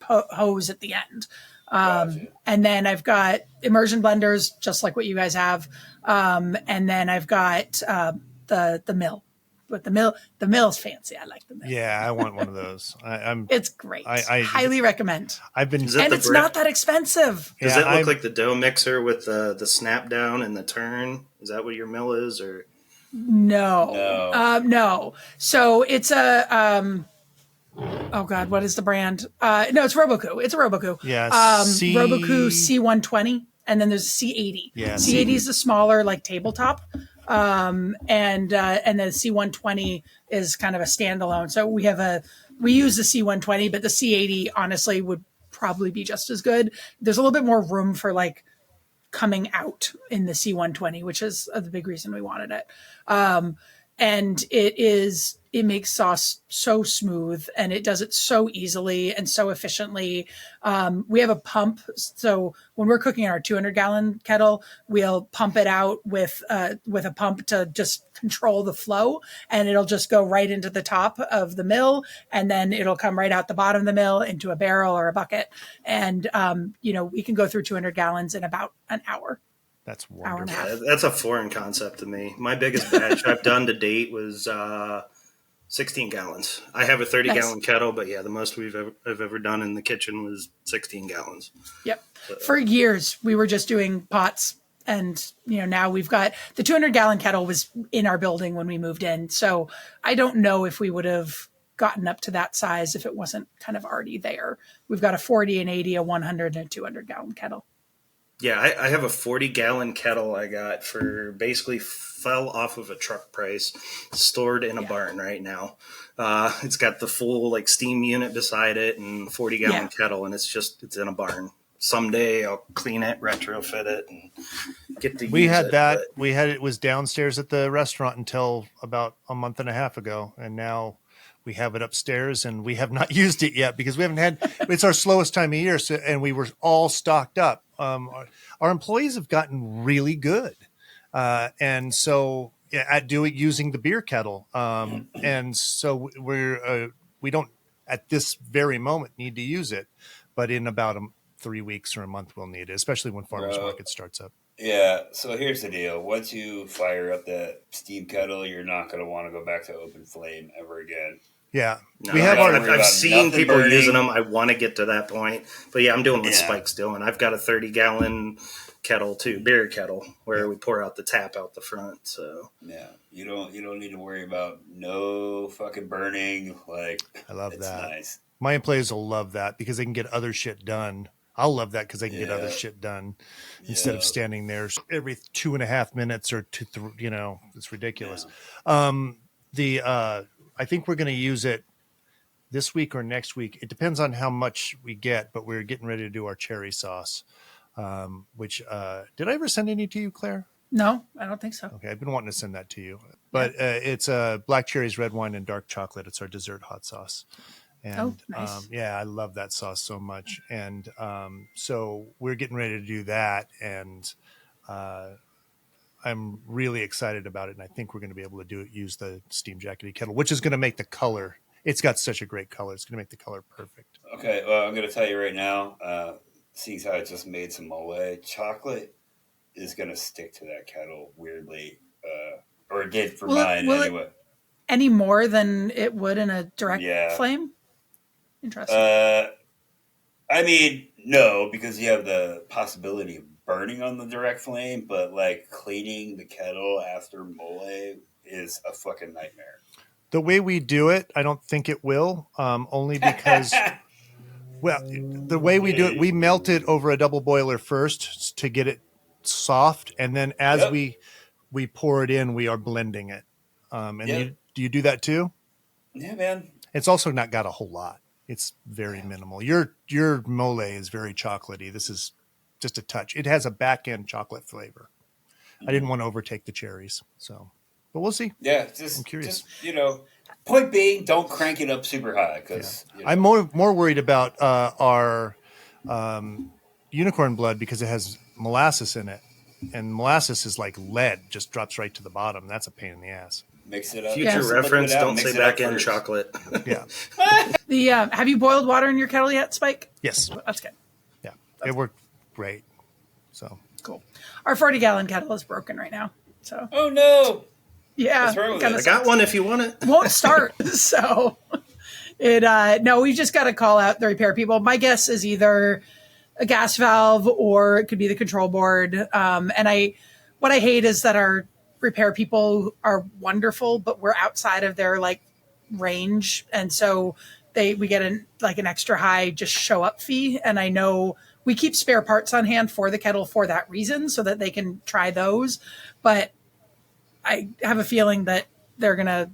hose at the end. Gotcha. And then I've got immersion blenders, just like what you guys have. And then I've got the mill. But the mill's fancy. I like the mill. Yeah, I want one of those. It's great. I highly recommend. I've been, Is it And the it's brick? not that expensive. Does that look like the dough mixer with the snap down and the turn? Is that what your mill is, or? No. No. So it's a oh God, what is the brand? No, it's Roboku. It's a Roboku. Yeah, Roboku C120, and then there's C80. Yeah, C80 is the smaller, like tabletop, and then C120 is kind of a standalone. So we use the C120, but the C80 honestly would probably be just as good. There's a little bit more room for like coming out in the C120, which is the big reason we wanted it. And it makes sauce so smooth and it does it so easily and so efficiently. We have a pump. So when we're cooking in our 200-gallon kettle, we'll pump it out with a pump to just control the flow, and it'll just go right into the top of the mill. And then it'll come right out the bottom of the mill into a barrel or a bucket. And, we can go through 200 gallons in about an hour. That's Hour and a wonderful. half. Yeah, that's a foreign concept to me. My biggest batch I've done to date was 16 gallons. I have a 30-gallon kettle, but yeah, the most I've ever done in the kitchen was 16 gallons. Yep. For years, we were just doing pots. And, now we've got the 200-gallon kettle was in our building when we moved in. So I don't know if we would have gotten up to that size if it wasn't kind of already there. We've got a 40, an 80, a 100, and a 200-gallon kettle. Yeah, I have a 40-gallon kettle I got for basically fell off of a truck price, stored in a barn right now. It's got the full like steam unit beside it and 40-gallon kettle, and it's in a barn. Someday I'll clean it, retrofit it, and get to We use had it, that. but- We had it was downstairs at the restaurant until about a month and a half ago, and now we have it upstairs, and we have not used it yet because we haven't had. It's our slowest time of year, so, and we were all stocked up. Our employees have gotten really good, and so at using the beer kettle, and so we don't at this very moment need to use it, but in about 3 weeks or a month we'll need it, especially when farmers market starts up. Yeah, so here's the deal. Once you fire up that steam kettle, you're not going to want to go back to open flame ever again. Yeah. No, I've seen people burning. Using them. I want to get to that point. But yeah, I'm doing what Spike's doing. I've got a 30-gallon kettle too, beer kettle, where we pour out the tap out the front. So yeah, you don't need to worry about no fucking burning. Like, I love that. Nice. My employees will love that because they can get other shit done. I'll love that because they can get other shit done instead of standing there every 2.5 minutes or it's ridiculous. Yeah. I think we're going to use it this week or next week. It depends on how much we get, but we're getting ready to do our cherry sauce, which did I ever send any to you, Claire? No, I don't think so. Okay, I've been wanting to send that to you. But it's black cherries, red wine, and dark chocolate. It's our dessert hot sauce. And nice. I love that sauce so much. And so we're getting ready to do that. And I'm really excited about it. And I think we're going to be able to use the steam jackety kettle, which is going to make the color. It's got such a great color. It's going to make the color perfect. Okay. Well, I'm going to tell you right now, seeing how I just made some mole, chocolate is going to stick to that kettle weirdly, or it did for mine anyway. Any more than it would in a direct flame? Interesting. I mean, no, because you have the possibility of burning on the direct flame, but like cleaning the kettle after mole is a fucking nightmare. The way we do it, I don't think it will, only because, the way we do it, we melt it over a double boiler first to get it soft, and then as we pour it in, we are blending it. Do you do that too? Yeah, man. It's also not got a whole lot. It's very minimal. Your mole is very chocolatey. This is just a touch. It has a back end chocolate flavor. I didn't want to overtake the cherries, but we'll see. Yeah, I'm curious. Point being, don't crank it up super high because I'm more worried about our unicorn blood because it has molasses in it, and molasses is like lead, just drops right to the bottom. That's a pain in the ass. Mix it up. Future reference, don't say back end chocolate. Yeah. Have you boiled water in your kettle yet, Spike? Yes. That's good. Yeah. It worked great. So cool. Our 40-gallon kettle is broken right now. So. Oh no. Yeah. What's wrong with it? I got one if you want it. Won't start. So we just got to call out the repair people. My guess is either a gas valve or it could be the control board. What I hate is that our repair people are wonderful, but we're outside of their range. And so we get an extra high just show up fee. And I know we keep spare parts on hand for the kettle for that reason, so that they can try those. But I have a feeling that they're going to,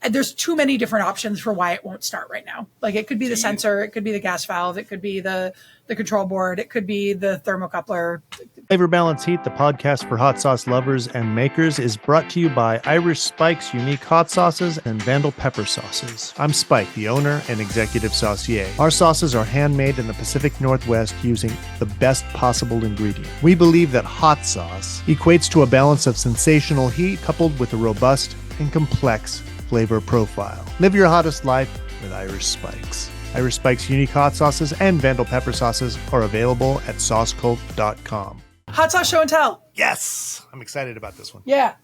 there's too many different options for why it won't start right now. Like it could be the sensor, it could be the gas valve, it could be the control board, it could be the thermocoupler. Flavor Balance Heat, the podcast for hot sauce lovers and makers, is brought to you by Irish Spike's unique hot sauces and Vandal pepper sauces. I'm Spike, the owner and executive saucier. Our sauces are handmade in the Pacific Northwest using the best possible ingredient. We believe that hot sauce equates to a balance of sensational heat coupled with a robust and complex flavor profile. Live your hottest life with Irish Spikes. Irish Spike's unique hot sauces and Vandal pepper sauces are available at saucecult.com. Hot sauce show and tell. Yes. I'm excited about this one. Yeah.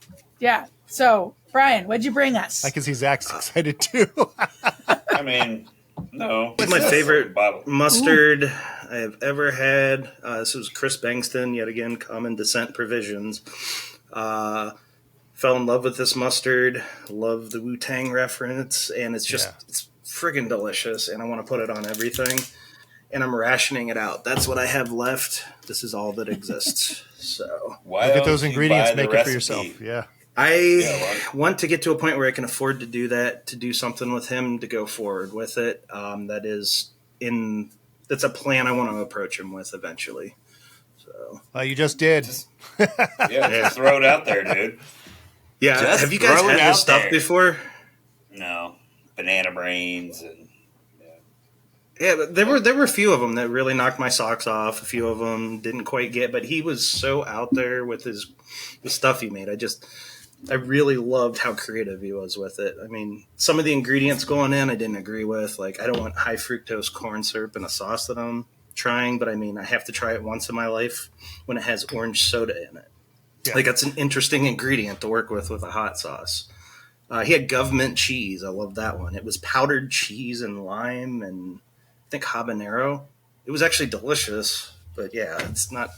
So, Brian, what'd you bring us? I can see Zach's excited too. I mean, no. It's my favorite mustard I have ever had. This was Chris Bankston, yet again, Common Descent Provisions. Fell in love with this mustard, love the Wu-Tang reference, and it's it's friggin' delicious, and I want to put it on everything. And I'm rationing it out. That's what I have left. This is all that exists. So why look at those ingredients, make it for yourself. Yeah. I want to get to a point where I can afford to do that, to do something with him, to go forward with it. That's a plan I want to approach him with eventually. So you just did. Just throw it out there, dude. Yeah. Just have you guys had this stuff before? No, banana brains and Yeah, but there were a few of them that really knocked my socks off. A few of them didn't quite get, but he was so out there with the stuff he made. I really loved how creative he was with it. I mean, some of the ingredients going in, I didn't agree with. Like, I don't want high fructose corn syrup in a sauce that I'm trying, but I mean, I have to try it once in my life when it has orange soda in it. Yeah. Like, that's an interesting ingredient to work with a hot sauce. He had government cheese. I love that one. It was powdered cheese and lime and I think habanero. It was actually delicious, but yeah, it's not.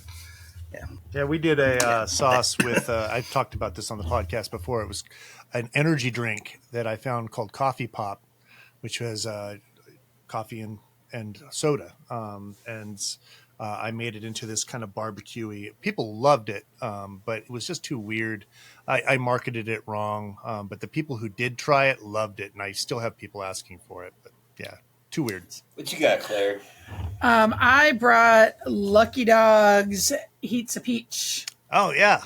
Yeah. Yeah, we did a sauce with, I've talked about this on the podcast before. It was an energy drink that I found called Coffee Pop, which was coffee and soda. I made it into this kind of barbecue-y. People loved it, but it was just too weird. I marketed it wrong, but the people who did try it loved it, and I still have people asking for it. But yeah, too weird. What you got, Claire? I brought Lucky Dog's Heat's a Peach. Oh, yeah.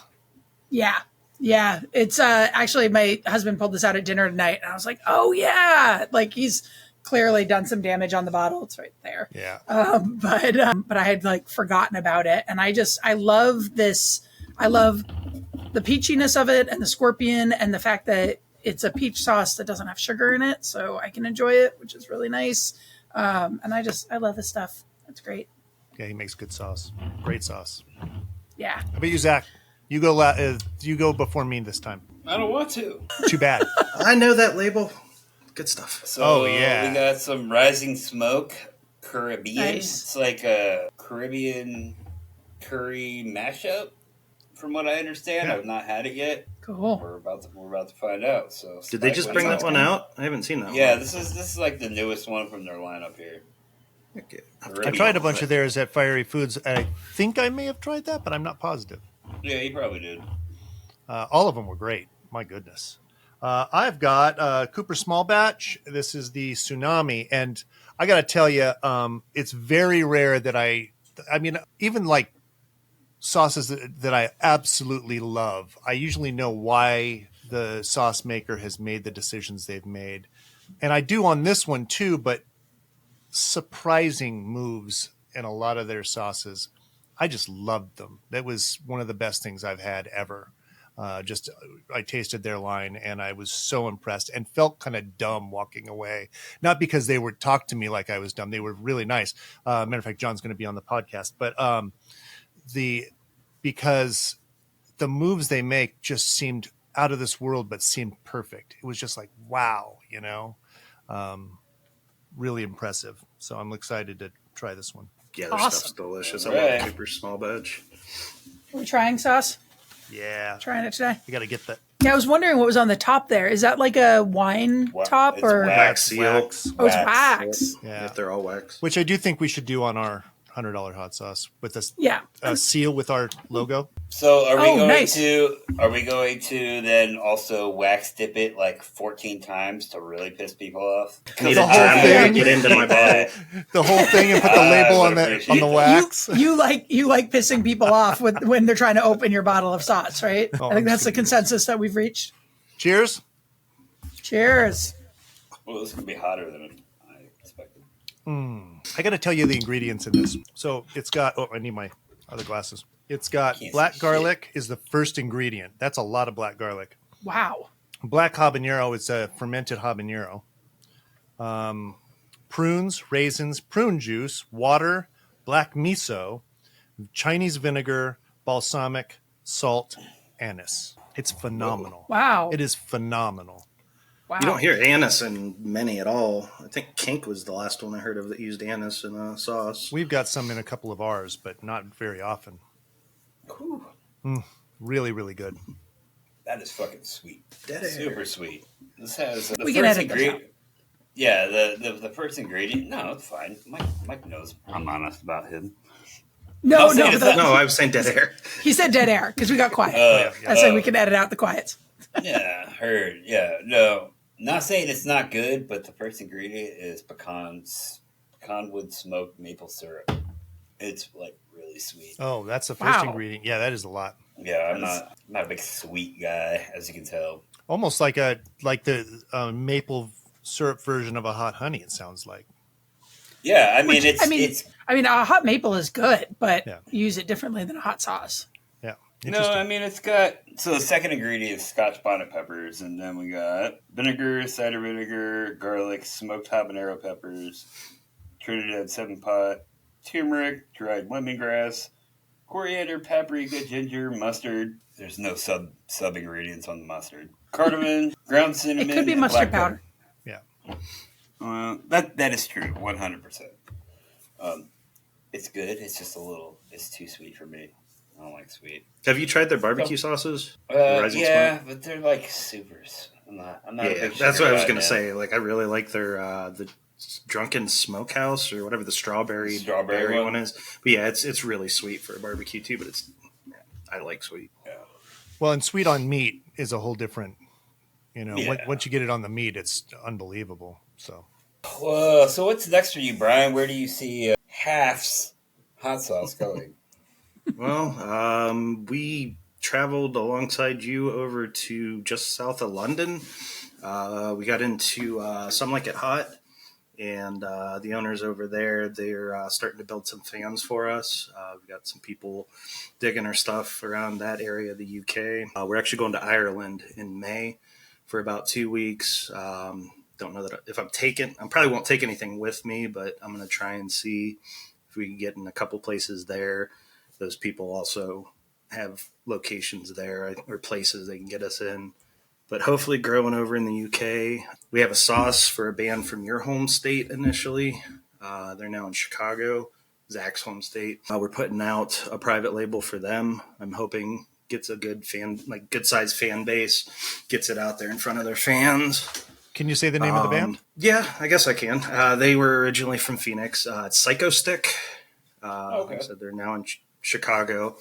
Yeah. It's actually my husband pulled this out at dinner tonight, and I was like, oh, yeah. Like, he's clearly done some damage on the bottle. It's right there. Yeah. But I had like forgotten about it. And I love this. I love the peachiness of it and the scorpion and the fact that it's a peach sauce that doesn't have sugar in it. So I can enjoy it, which is really nice. And I love this stuff. It's great. Yeah, he makes good sauce. Great sauce. Yeah. How about you, Zach? You go before me this time. I don't want to. Too bad. I know that label. Good stuff. So we got some Rising Smoke Caribbean. Nice. It's like a Caribbean curry mashup, from what I understand. Yeah. I've not had it yet. Cool. We're about to find out. So Did they Spike, just what bring do you that think? one out? I haven't seen that one. Yeah, this is like the newest one from their lineup here. Okay. I tried a bunch of theirs at Fiery Foods. I think I may have tried that, but I'm not positive. Yeah, you probably did. All of them were great. My goodness. I've got Cooper Small Batch. This is the Tsunami. And I got to tell you, it's very rare that I mean, even like sauces that I absolutely love, I usually know why the sauce maker has made the decisions they've made. And I do on this one too, but surprising moves in a lot of their sauces. I just loved them. That was one of the best things I've had ever. I tasted their line and I was so impressed and felt kind of dumb walking away. Not because they would talk to me like I was dumb. They were really nice. Matter of fact, John's going to be on the podcast, but because the moves they make just seemed out of this world, but seemed perfect. It was just like, wow, really impressive. So I'm excited to try this one. Yeah, their Awesome. stuff's delicious. All I right. love Cooper Small Batch. Are we trying sauce? Yeah. Trying it today? You got to get that. Yeah, I was wondering what was on the top there. Is that like a wine top It's or? wax. Wax seal. Oh, it's wax. Yeah. If they're all wax. Which I do think we should do on our $100 hot sauce with this Yeah. seal with our logo. So are we Oh, going nice. to then also wax dip it like 14 times to really piss people off? Need the a whole time thing- to get into my body. The whole thing and put the label I on would the appreciate wax. You like pissing people off when they're trying to open your bottle of sauce, right? Oh, I think that's the consensus that we've reached. Cheers. Cheers. Well, this is going to be hotter than I expected. I got to tell you the ingredients in this. So it's got, I need my other glasses. It's got Can't black see garlic is the first ingredient. That's a lot of black garlic. Wow. Black habanero is a fermented habanero. Prunes, raisins, prune juice, water, black miso, Chinese vinegar, balsamic, salt, anise. It's phenomenal. Wow. It is phenomenal. Wow. You don't hear anise in many at all. I think Kink was the last one I heard of that used anise in a sauce. We've got some in a couple of ours, but not very often. Really, really good. That is fucking sweet. Dead air. Super sweet. This has the We can first edit this ingredient. Yeah, the first ingredient. No, it's fine. Mike knows I'm honest about him. No, I'll say no. it's But No, I was saying dead air. he said dead air because we got quiet. I yeah. said we can edit out the quiets. Yeah, heard. Yeah, no. Not saying it's not good, but the first ingredient is pecan wood smoked maple syrup. It's like really sweet. Oh, that's the first Wow. ingredient. Yeah, that is a lot. Yeah, I'm not a big sweet guy, as you can tell. Almost like the maple syrup version of a hot honey. It sounds like. Yeah, I mean, Which, it's I mean, a hot maple is good, but Yeah. use it differently than a hot sauce. Yeah. no, Interesting. I mean, it's got so the second ingredient is Scotch bonnet peppers, and then we got vinegar, cider vinegar, garlic, smoked habanero peppers, Trinidad 7-pot, turmeric, dried lemongrass, coriander, paprika, ginger, mustard. There's no sub ingredients on the mustard. Cardamom, ground cinnamon. It could be and mustard black pepper. powder. Yeah. That is true, 100%. It's good. It's just it's too sweet for me. I don't like sweet. Have you tried their barbecue sauces? Yeah, but they're like supers. I'm not. Yeah, a big that's sugar what I was guy, gonna man. say. Like, I really like their the Drunken Smokehouse or whatever the strawberry Strawberry one is. But yeah, it's really sweet for a barbecue too. But I like sweet. Yeah. Well, and sweet on meat is a whole different. Yeah. Once you get it on the meat, it's unbelievable. So. Well, so what's next for you, Brian? Where do you see Haff's hot sauce going? Well, we traveled alongside you over to just south of London. We got into Some Like It Hot, and the owners over there, they're starting to build some fans for us. We've got some people digging our stuff around that area of the UK. We're actually going to Ireland in May for about 2 weeks. Don't know that if I probably won't take anything with me, but I'm going to try and see if we can get in a couple places there. Those people also have locations there or places they can get us in. But hopefully growing over in the UK. We have a sauce for a band from your home state initially. They're now in Chicago, Zac's home state. We're putting out a private label for them. I'm hoping gets a good good sized fan base, gets it out there in front of their fans. Can you say the name of the band? Yeah, I guess I can. They were originally from Phoenix. It's Psycho Stick. Okay. Like I said, they're now in Chicago.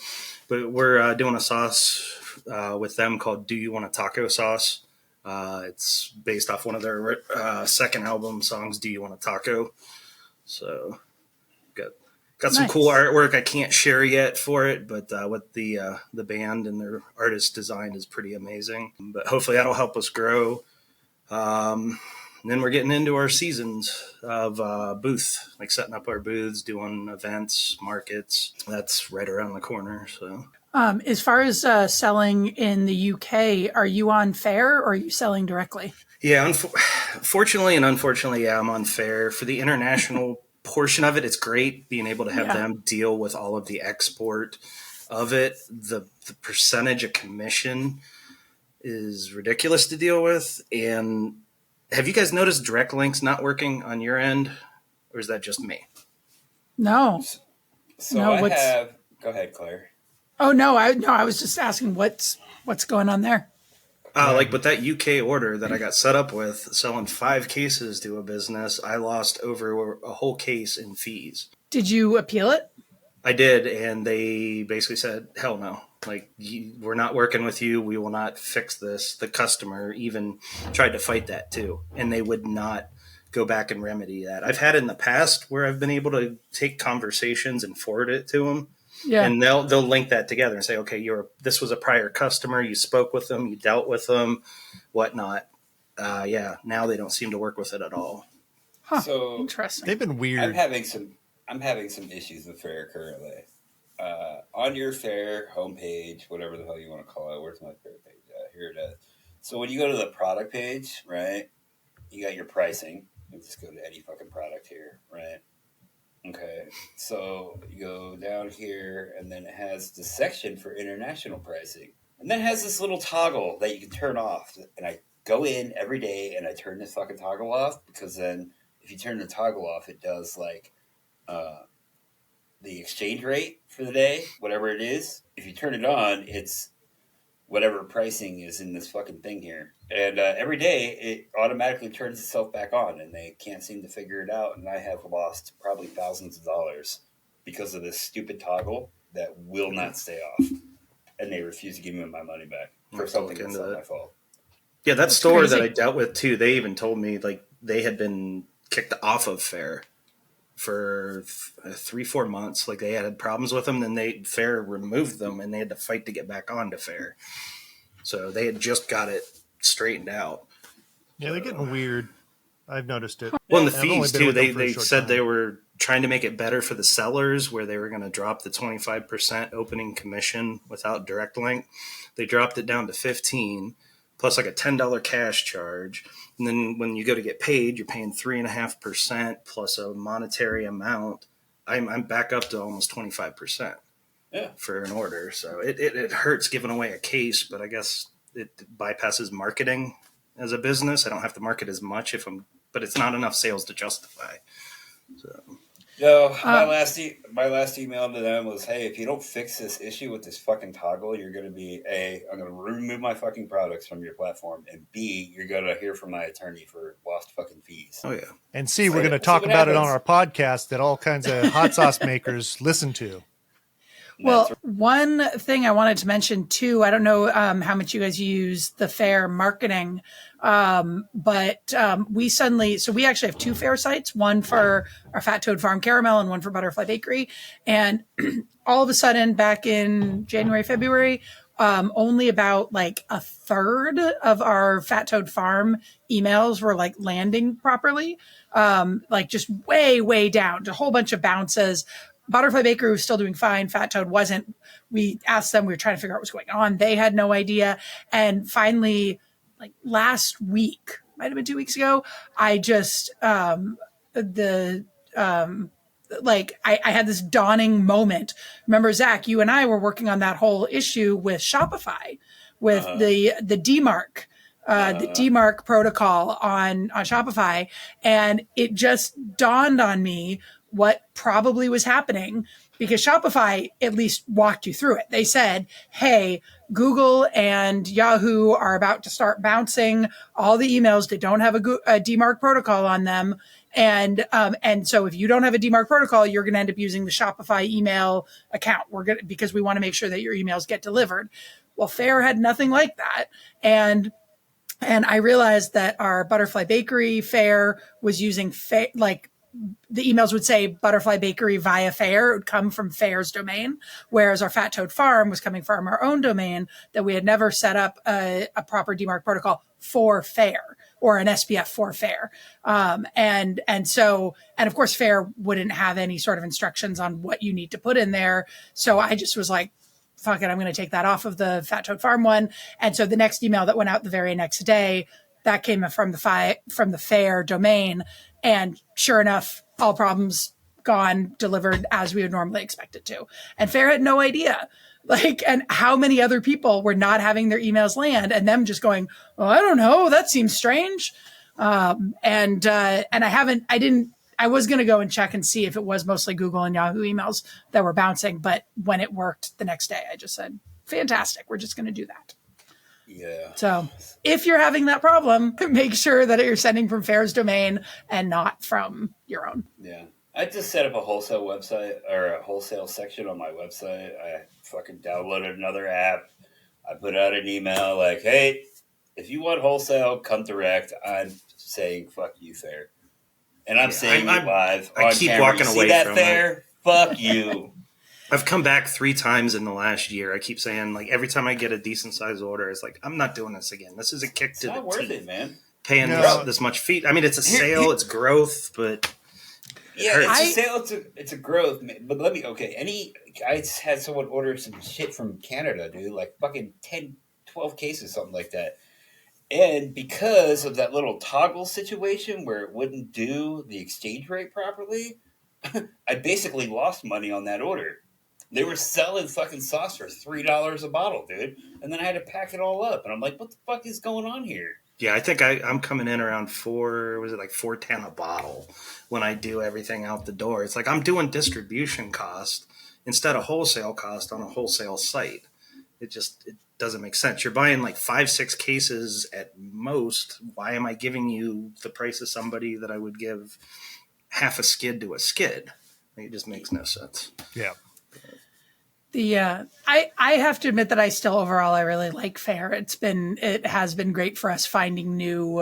But we're doing a sauce with them called Do You Want a Taco Sauce. It's based off one of their second album songs, Do You Want a Taco? So got some Nice. cool artwork I can't share yet for it, but what the band and their artist design is pretty amazing. But hopefully that'll help us grow. And then we're getting into our seasons of booth, like setting up our booths, doing events, markets. That's right around the corner. So, As far as selling in the UK, are you on Fair or are you selling directly? yeah, fortunately and unfortunately, yeah, I'm on Fair. For the international portion of it, it's great being able to have them deal with all of the export of it. The percentage of commission is ridiculous to deal with. And have you guys noticed direct links not working on your end, or is that just me? No. So No, I what's- have. Go ahead, Claire. Oh no, I was just asking what's going on there. Like with that UK order that I got set up with, selling 5 cases to a business, I lost over a whole case in fees. Did you appeal it? I did, and they basically said, hell no. Like, we're not working with you. We will not fix this. The customer even tried to fight that too, and they would not go back and remedy that. I've had in the past where I've been able to take conversations and forward it to them, Yeah. and they'll link that together and say, okay, this was a prior customer. You spoke with them. You dealt with them, whatnot. Now they don't seem to work with it at all. Huh. So Interesting. They've been weird. I'm having some issues with Fair currently. On your Fair homepage, whatever the hell you want to call it, where's my Fair page? Here it is. So when you go to the product page, right, you got your pricing. You just go to any fucking product here, right? Okay, so you go down here, and then it has the section for international pricing. And then it has this little toggle that you can turn off. And I go in every day, and I turn this fucking toggle off, because then if you turn the toggle off, it does, like, the exchange rate for the day, whatever it is. If you turn it on, it's whatever pricing is in this fucking thing here. And every day, it automatically turns itself back on, and they can't seem to figure it out. And I have lost probably thousands of dollars because of this stupid toggle that will not stay off. And they refuse to give me my money back for something that's not my fault. Yeah, that That's store crazy. that I dealt with too, they even told me like they had been kicked off of Fair for 3-4 months. Like they had problems with them, then Fair removed them, and they had to fight to get back onto Fair. So they had just got it straightened out. Yeah, they're getting weird. I've noticed it. Well, and the I've only fees been too. with them for a They short said time. they were trying to make it better for the sellers, where they were going to drop the 25% opening commission without direct link. They dropped it down to 15, plus like a $10 cash charge. And then when you go to get paid, you're paying 3.5% plus a monetary amount. I'm back up to almost 25% for an order. So it hurts giving away a case, but I guess it bypasses marketing as a business. I don't have to market as much but it's not enough sales to justify. So. No, my last email to them was, hey, if you don't fix this issue with this fucking toggle, you're going to be I'm going to remove my fucking products from your platform, and B, you're going to hear from my attorney for lost fucking fees. Oh yeah, and C, we're going to talk about it on our podcast that all kinds of hot sauce makers listen to. Well, one thing I wanted to mention too, I don't know how much you guys use the Fair marketing, but we actually have two Fair sites, one for our Fat Toad Farm Caramel and one for Butterfly Bakery. And all of a sudden back in January, February, only about like a third of our Fat Toad Farm emails were like landing properly, like just way, way down, a whole bunch of bounces. Butterfly Bakery was still doing fine. Fat Toad wasn't. We asked them. We were trying to figure out what was going on. They had no idea. And finally, like last week, might have been 2 weeks ago, I just I had this dawning moment. Remember, Zach, you and I were working on that whole issue with Shopify, with the DMARC. The DMARC protocol on Shopify. And it just dawned on me what probably was happening, because Shopify at least walked you through it. They said, hey, Google and Yahoo are about to start bouncing all the emails that don't have a DMARC protocol on them. And so if you don't have a DMARC protocol, you're going to end up using the Shopify email account. Because we want to make sure that your emails get delivered. Well, Fair had nothing like that. And I realized that our Butterfly Bakery Fair was using the emails would say Butterfly Bakery via Fair. It would come from Fair's domain, whereas our Fat Toad Farm was coming from our own domain that we had never set up a proper DMARC protocol for Fair or an SPF for Fair. And of course, Fair wouldn't have any sort of instructions on what you need to put in there. So I just was like, fuck it, I'm going to take that off of the Fat Toad Farm one. And so the next email that went out the very next day, that came from the Fair domain. And sure enough, all problems gone, delivered as we would normally expect it to. And Fair had no idea. And how many other people were not having their emails land and them just going, oh, I don't know, that seems strange. I was going to go and check and see if it was mostly Google and Yahoo emails that were bouncing. But when it worked the next day, I just said, fantastic, we're just going to do that. Yeah. So if you're having that problem, make sure that you're sending from Fair's domain and not from your own. Yeah. I just set up a wholesale website or a wholesale section on my website. I fucking downloaded another app. I put out an email like, hey, if you want wholesale, come direct. I'm saying fuck you, Fair. And I'm saying it live on keep camera. walking you away see that, from Fair? it. Fuck you. I've come back 3 times in the last year. I keep saying, like, every time I get a decent size order, it's like, I'm not doing this again. This is a kick to the teeth. It's not worth it, man. Paying this much fee. I mean, it's a sale, it's growth, but yeah, it's a sale, it's a growth. But I had someone order some shit from Canada, dude, like fucking 10, 12 cases, something like that. And because of that little toggle situation where it wouldn't do the exchange rate properly, I basically lost money on that order. They were selling fucking sauce for $3 a bottle, dude. And then I had to pack it all up. And I'm like, what the fuck is going on here? Yeah, I think I'm coming in around $4.10 a bottle when I do everything out the door. It's like I'm doing distribution cost instead of wholesale cost on a wholesale site. It doesn't make sense. You're buying like 5-6 cases at most. Why am I giving you the price of somebody that I would give half a skid to a skid? It just makes no sense. Yeah. I have to admit that I still overall I really like Fair. It has been great for us finding new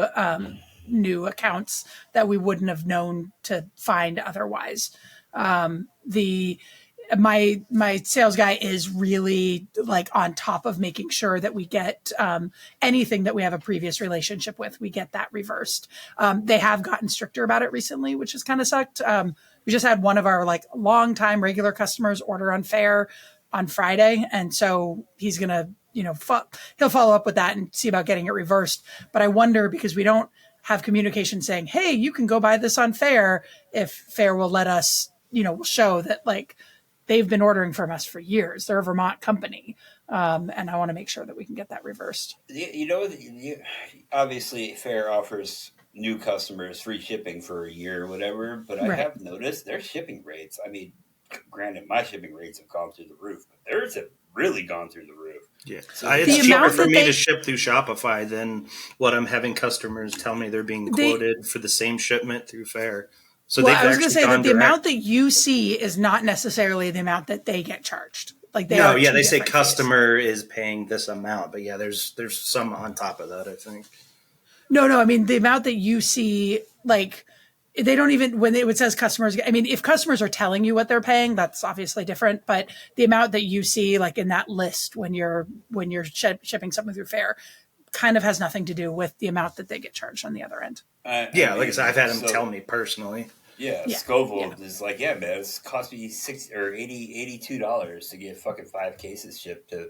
accounts that we wouldn't have known to find otherwise. my sales guy is really like on top of making sure that we get anything that we have a previous relationship with, we get that reversed. They have gotten stricter about it recently, which has kind of sucked. We just had one of our like longtime regular customers order unfair on Friday. And so he's going to, he'll follow up with that and see about getting it reversed. But I wonder, because we don't have communication saying, hey, you can go buy this on Fair, if Fair will let us, show that like they've been ordering from us for years. They're a Vermont company. And I want to make sure that we can get that reversed. Obviously Fair offers new customers free shipping for a year or whatever, but I have noticed their shipping rates. I mean, granted, my shipping rates have gone through the roof, but theirs have really gone through the roof. Yeah, it's cheaper for me to ship through Shopify than what I'm having customers tell me they're being quoted for the same shipment through Fair. So I was going to say that the amount that you see is not necessarily the amount that they get charged. Like they say customer is paying this amount, but there's some on top of that, I think. No, I mean the amount that you see, like they don't even, when it says customers, I mean, if customers are telling you what they're paying, that's obviously different. But the amount that you see, like in that list when you're shipping something through Fair, kind of has nothing to do with the amount that they get charged on the other end. Like I said, I've had them tell me personally. Scoville is like, man, it's cost me $82 to get fucking 5 cases shipped to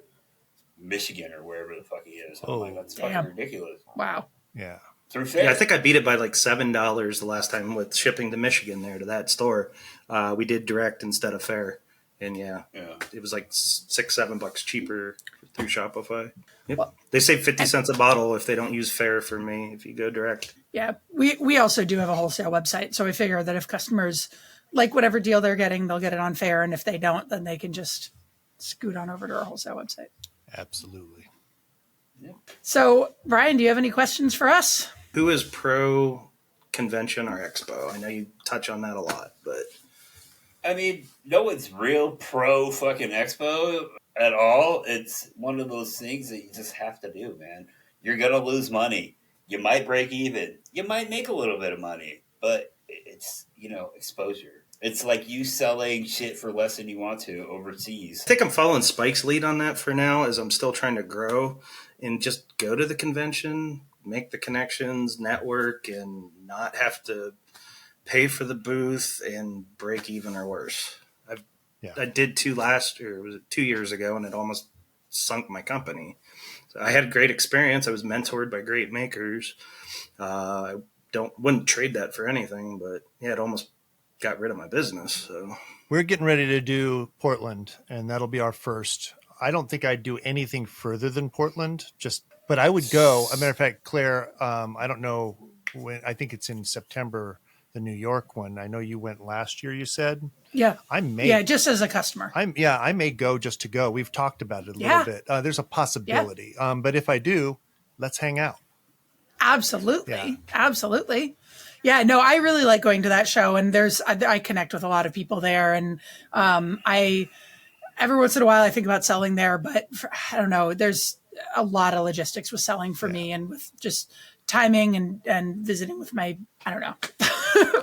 Michigan or wherever the fuck he is. Oh, my God, that's fucking ridiculous. Wow. Yeah. Through Fair. Yeah, I think I beat it by like $7 the last time with shipping to Michigan there to that store. We did direct instead of Fair, and it was like $6-7 cheaper through Shopify. Yep. Well, they save 50 cents a bottle if they don't use Fair for me if you go direct. Yeah, we also do have a wholesale website, so we figure that if customers like whatever deal they're getting, they'll get it on Fair, and if they don't, then they can just scoot on over to our wholesale website. Absolutely. Yeah. So, Brian, do you have any questions for us? Who is pro convention or expo? I know you touch on that a lot, but I mean, no one's real pro fucking expo at all. It's one of those things that you just have to do, man. You're gonna lose money. You might break even. You might make a little bit of money, but it's exposure. It's like you selling shit for less than you want to overseas. I think I'm following Spike's lead on that for now, as I'm still trying to grow and just go to the convention, make the connections, network, and not have to pay for the booth and break even or worse. I did 2 years ago, and it almost sunk my company. So I had a great experience. I was mentored by great makers. I wouldn't trade that for anything, but it almost got rid of my business. So we're getting ready to do Portland, and that'll be our first. I don't think I'd do anything further than Portland, but I would go. As a matter of fact, Claire, I don't know when. I think it's in September, the New York one. I know you went last year, you said. Yeah. I may. Just as a customer. I may go just to go. We've talked about it a little bit. There's a possibility. Yeah. But if I do, let's hang out. Absolutely. Yeah. Absolutely. Yeah, no, I really like going to that show, and I connect with a lot of people there, and every once in a while I think about selling there, but I don't know, there's a lot of logistics with selling for me, and with just timing and visiting with my, I don't know,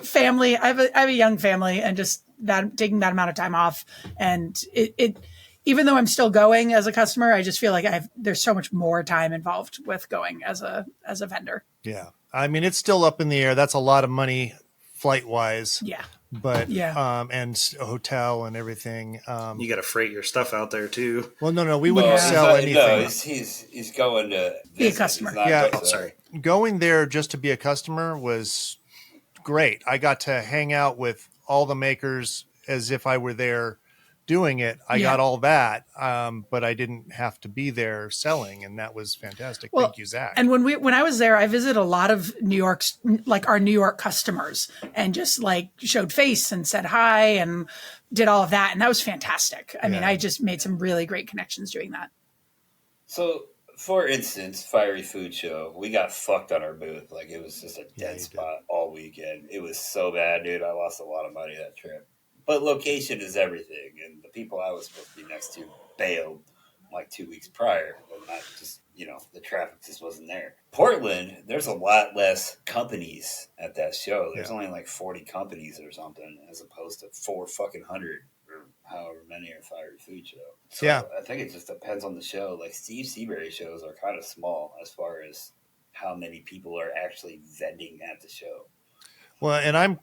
family. I have a young family, and just that taking that amount of time off, and it even though I'm still going as a customer, I just feel like there's so much more time involved with going as a vendor. Yeah. I mean, it's still up in the air. That's a lot of money flight wise. Yeah. But, and a hotel and everything. You got to freight your stuff out there too. Well, no, we wouldn't sell anything. No, he's going to be a customer. Going there just to be a customer was great. I got to hang out with all the makers as if I were there doing it. I got all that, but I didn't have to be there selling, and that was fantastic. Well, thank you, Zach. And when I was there, I visited a lot of New York's, like our New York customers, and just like showed face and said hi and did all of that, and that was fantastic. I mean, I just made some really great connections doing that. So, for instance, Fiery Food Show, we got fucked on our booth. Like, it was just a dead spot all weekend. It was so bad, dude. I lost a lot of money that trip. But location is everything, and the people I was supposed to be next to bailed like 2 weeks prior. And I just, the traffic just wasn't there. Portland, there's a lot less companies at that show. There's only like 40 companies or something, as opposed to 400 or however many are Fiery Food Show. So Yeah. I think it just depends on the show. Like Steve Seabury shows are kind of small as far as how many people are actually vending at the show. Well, and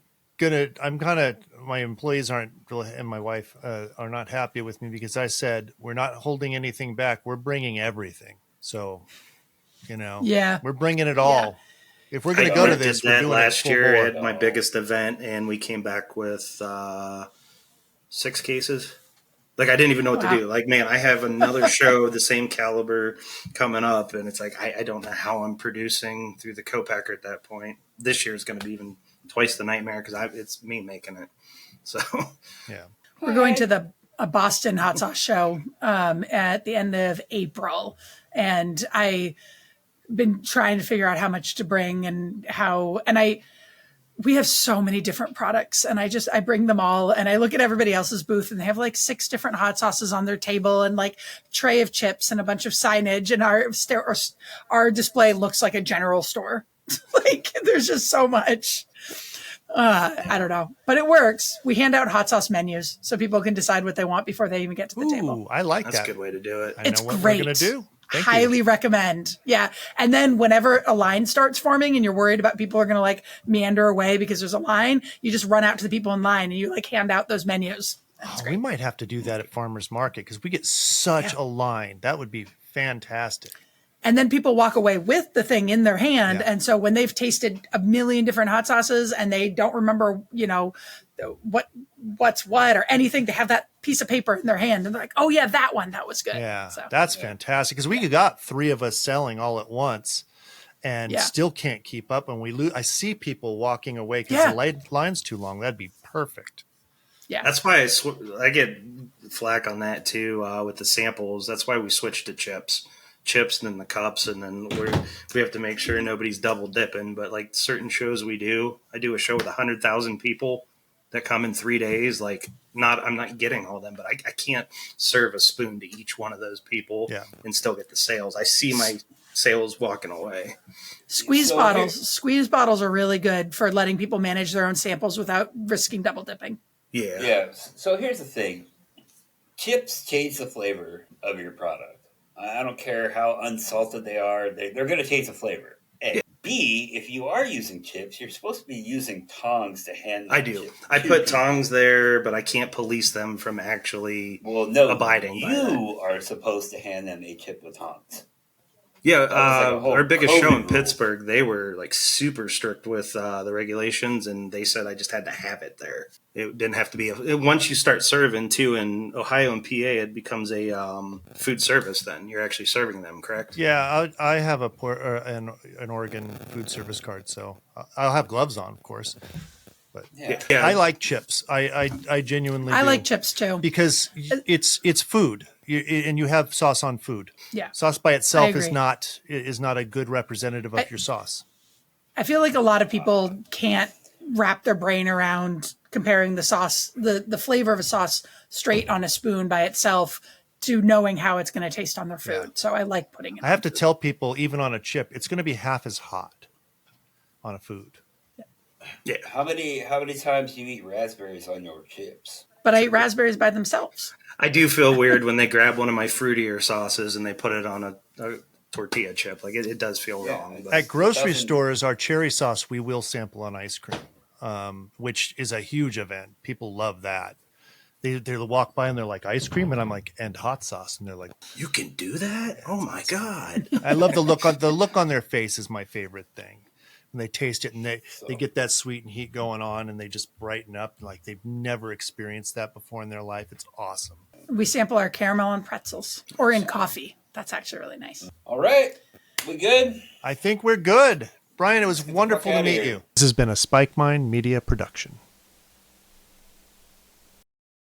my employees aren't really, and my wife are not happy with me because I said, we're not holding anything back. We're bringing everything. So, Yeah. we're bringing it all. Yeah. If we're going to go to this, did we're that doing last it year full at bore. my biggest event, and we came back with 6 cases. Like, I didn't even know what to do. Like, man, I have another show the same caliber coming up, and it's like I don't know how I'm producing through the co-packer at that point. This year is going to be even twice the nightmare because it's me making it. So, yeah, we're going to a Boston hot sauce show at the end of April, and I've been trying to figure out how much to bring and how, and we have so many different products, and I bring them all, and I look at everybody else's booth, and they have like 6 different hot sauces on their table and like tray of chips and a bunch of signage, and our display looks like a general store. Like there's just so much. I don't know, but it works. We hand out hot sauce menus so people can decide what they want before they even get to the table. I like that's that. a good way to do it. I It's know what great. we're going to do. Highly recommend. Yeah. And then whenever a line starts forming and you're worried about people are going to like meander away because there's a line, you just run out to the people in line and you like hand out those menus. We might have to do that at Farmers Market because we get such a line. That would be fantastic. And then people walk away with the thing in their hand. Yeah. And so when they've tasted a million different hot sauces and they don't remember, what's what or anything, they have that piece of paper in their hand and they're like, oh yeah, that one, that was good. Yeah, so, that's fantastic because we got 3 of us selling all at once and still can't keep up. And I see people walking away because the line's too long. That'd be perfect. Yeah, that's why I get flack on that too with the samples. That's why we switched to chips and then the cups, and then we have to make sure nobody's double dipping. But like certain shows I do a show with 100,000 people that come in 3 days. Like I'm not getting all of them, but I can't serve a spoon to each one of those people and still get the sales. I see my sales walking away. Squeeze bottles are really good for letting people manage their own samples without risking double dipping. Yeah. So here's the thing. Chips change the flavor of your product. I don't care how unsalted they are. They're going to change the flavor. A. B, if you are using chips, you're supposed to be using tongs to hand them. I do. I put tongs there, but I can't police them from actually abiding by that. You are supposed to hand them a chip with tongs. Yeah, our biggest show in Pittsburgh, they were like super strict with the regulations, and they said I just had to have it there. It didn't have to be once you start serving too in Ohio and PA, it becomes a food service. Then you're actually serving them, correct? Yeah, I have an Oregon food service card, so I'll have gloves on, of course. But I like chips. I genuinely do. like chips too because it's food. And you have sauce on food. Yeah, sauce by itself is not a good representative of your sauce. I feel like a lot of people can't wrap their brain around comparing the sauce, the flavor of a sauce straight on a spoon by itself to knowing how it's going to taste on their food. Yeah. So I like putting it. I have to tell people, even on a chip, it's going to be half as hot on a food. Yeah. How many times do you eat raspberries on your chips? But I eat raspberries by themselves. I do feel weird when they grab one of my fruitier sauces and they put it on a tortilla chip. Like it does feel wrong. But at grocery stores, our cherry sauce we will sample on ice cream, which is a huge event. People love that. They walk by and they're like, ice cream, and I'm like, and hot sauce, and they're like, you can do that? Oh my god! I love the look on their face is my favorite thing. And they taste it and they get that sweet and heat going on and they just brighten up like they've never experienced that before in their life. It's awesome. We sample our caramel and pretzels or in coffee. That's actually really nice. All right. We good? I think we're good. Bryan, it was wonderful to meet you. This has been a Spike Mind Media production.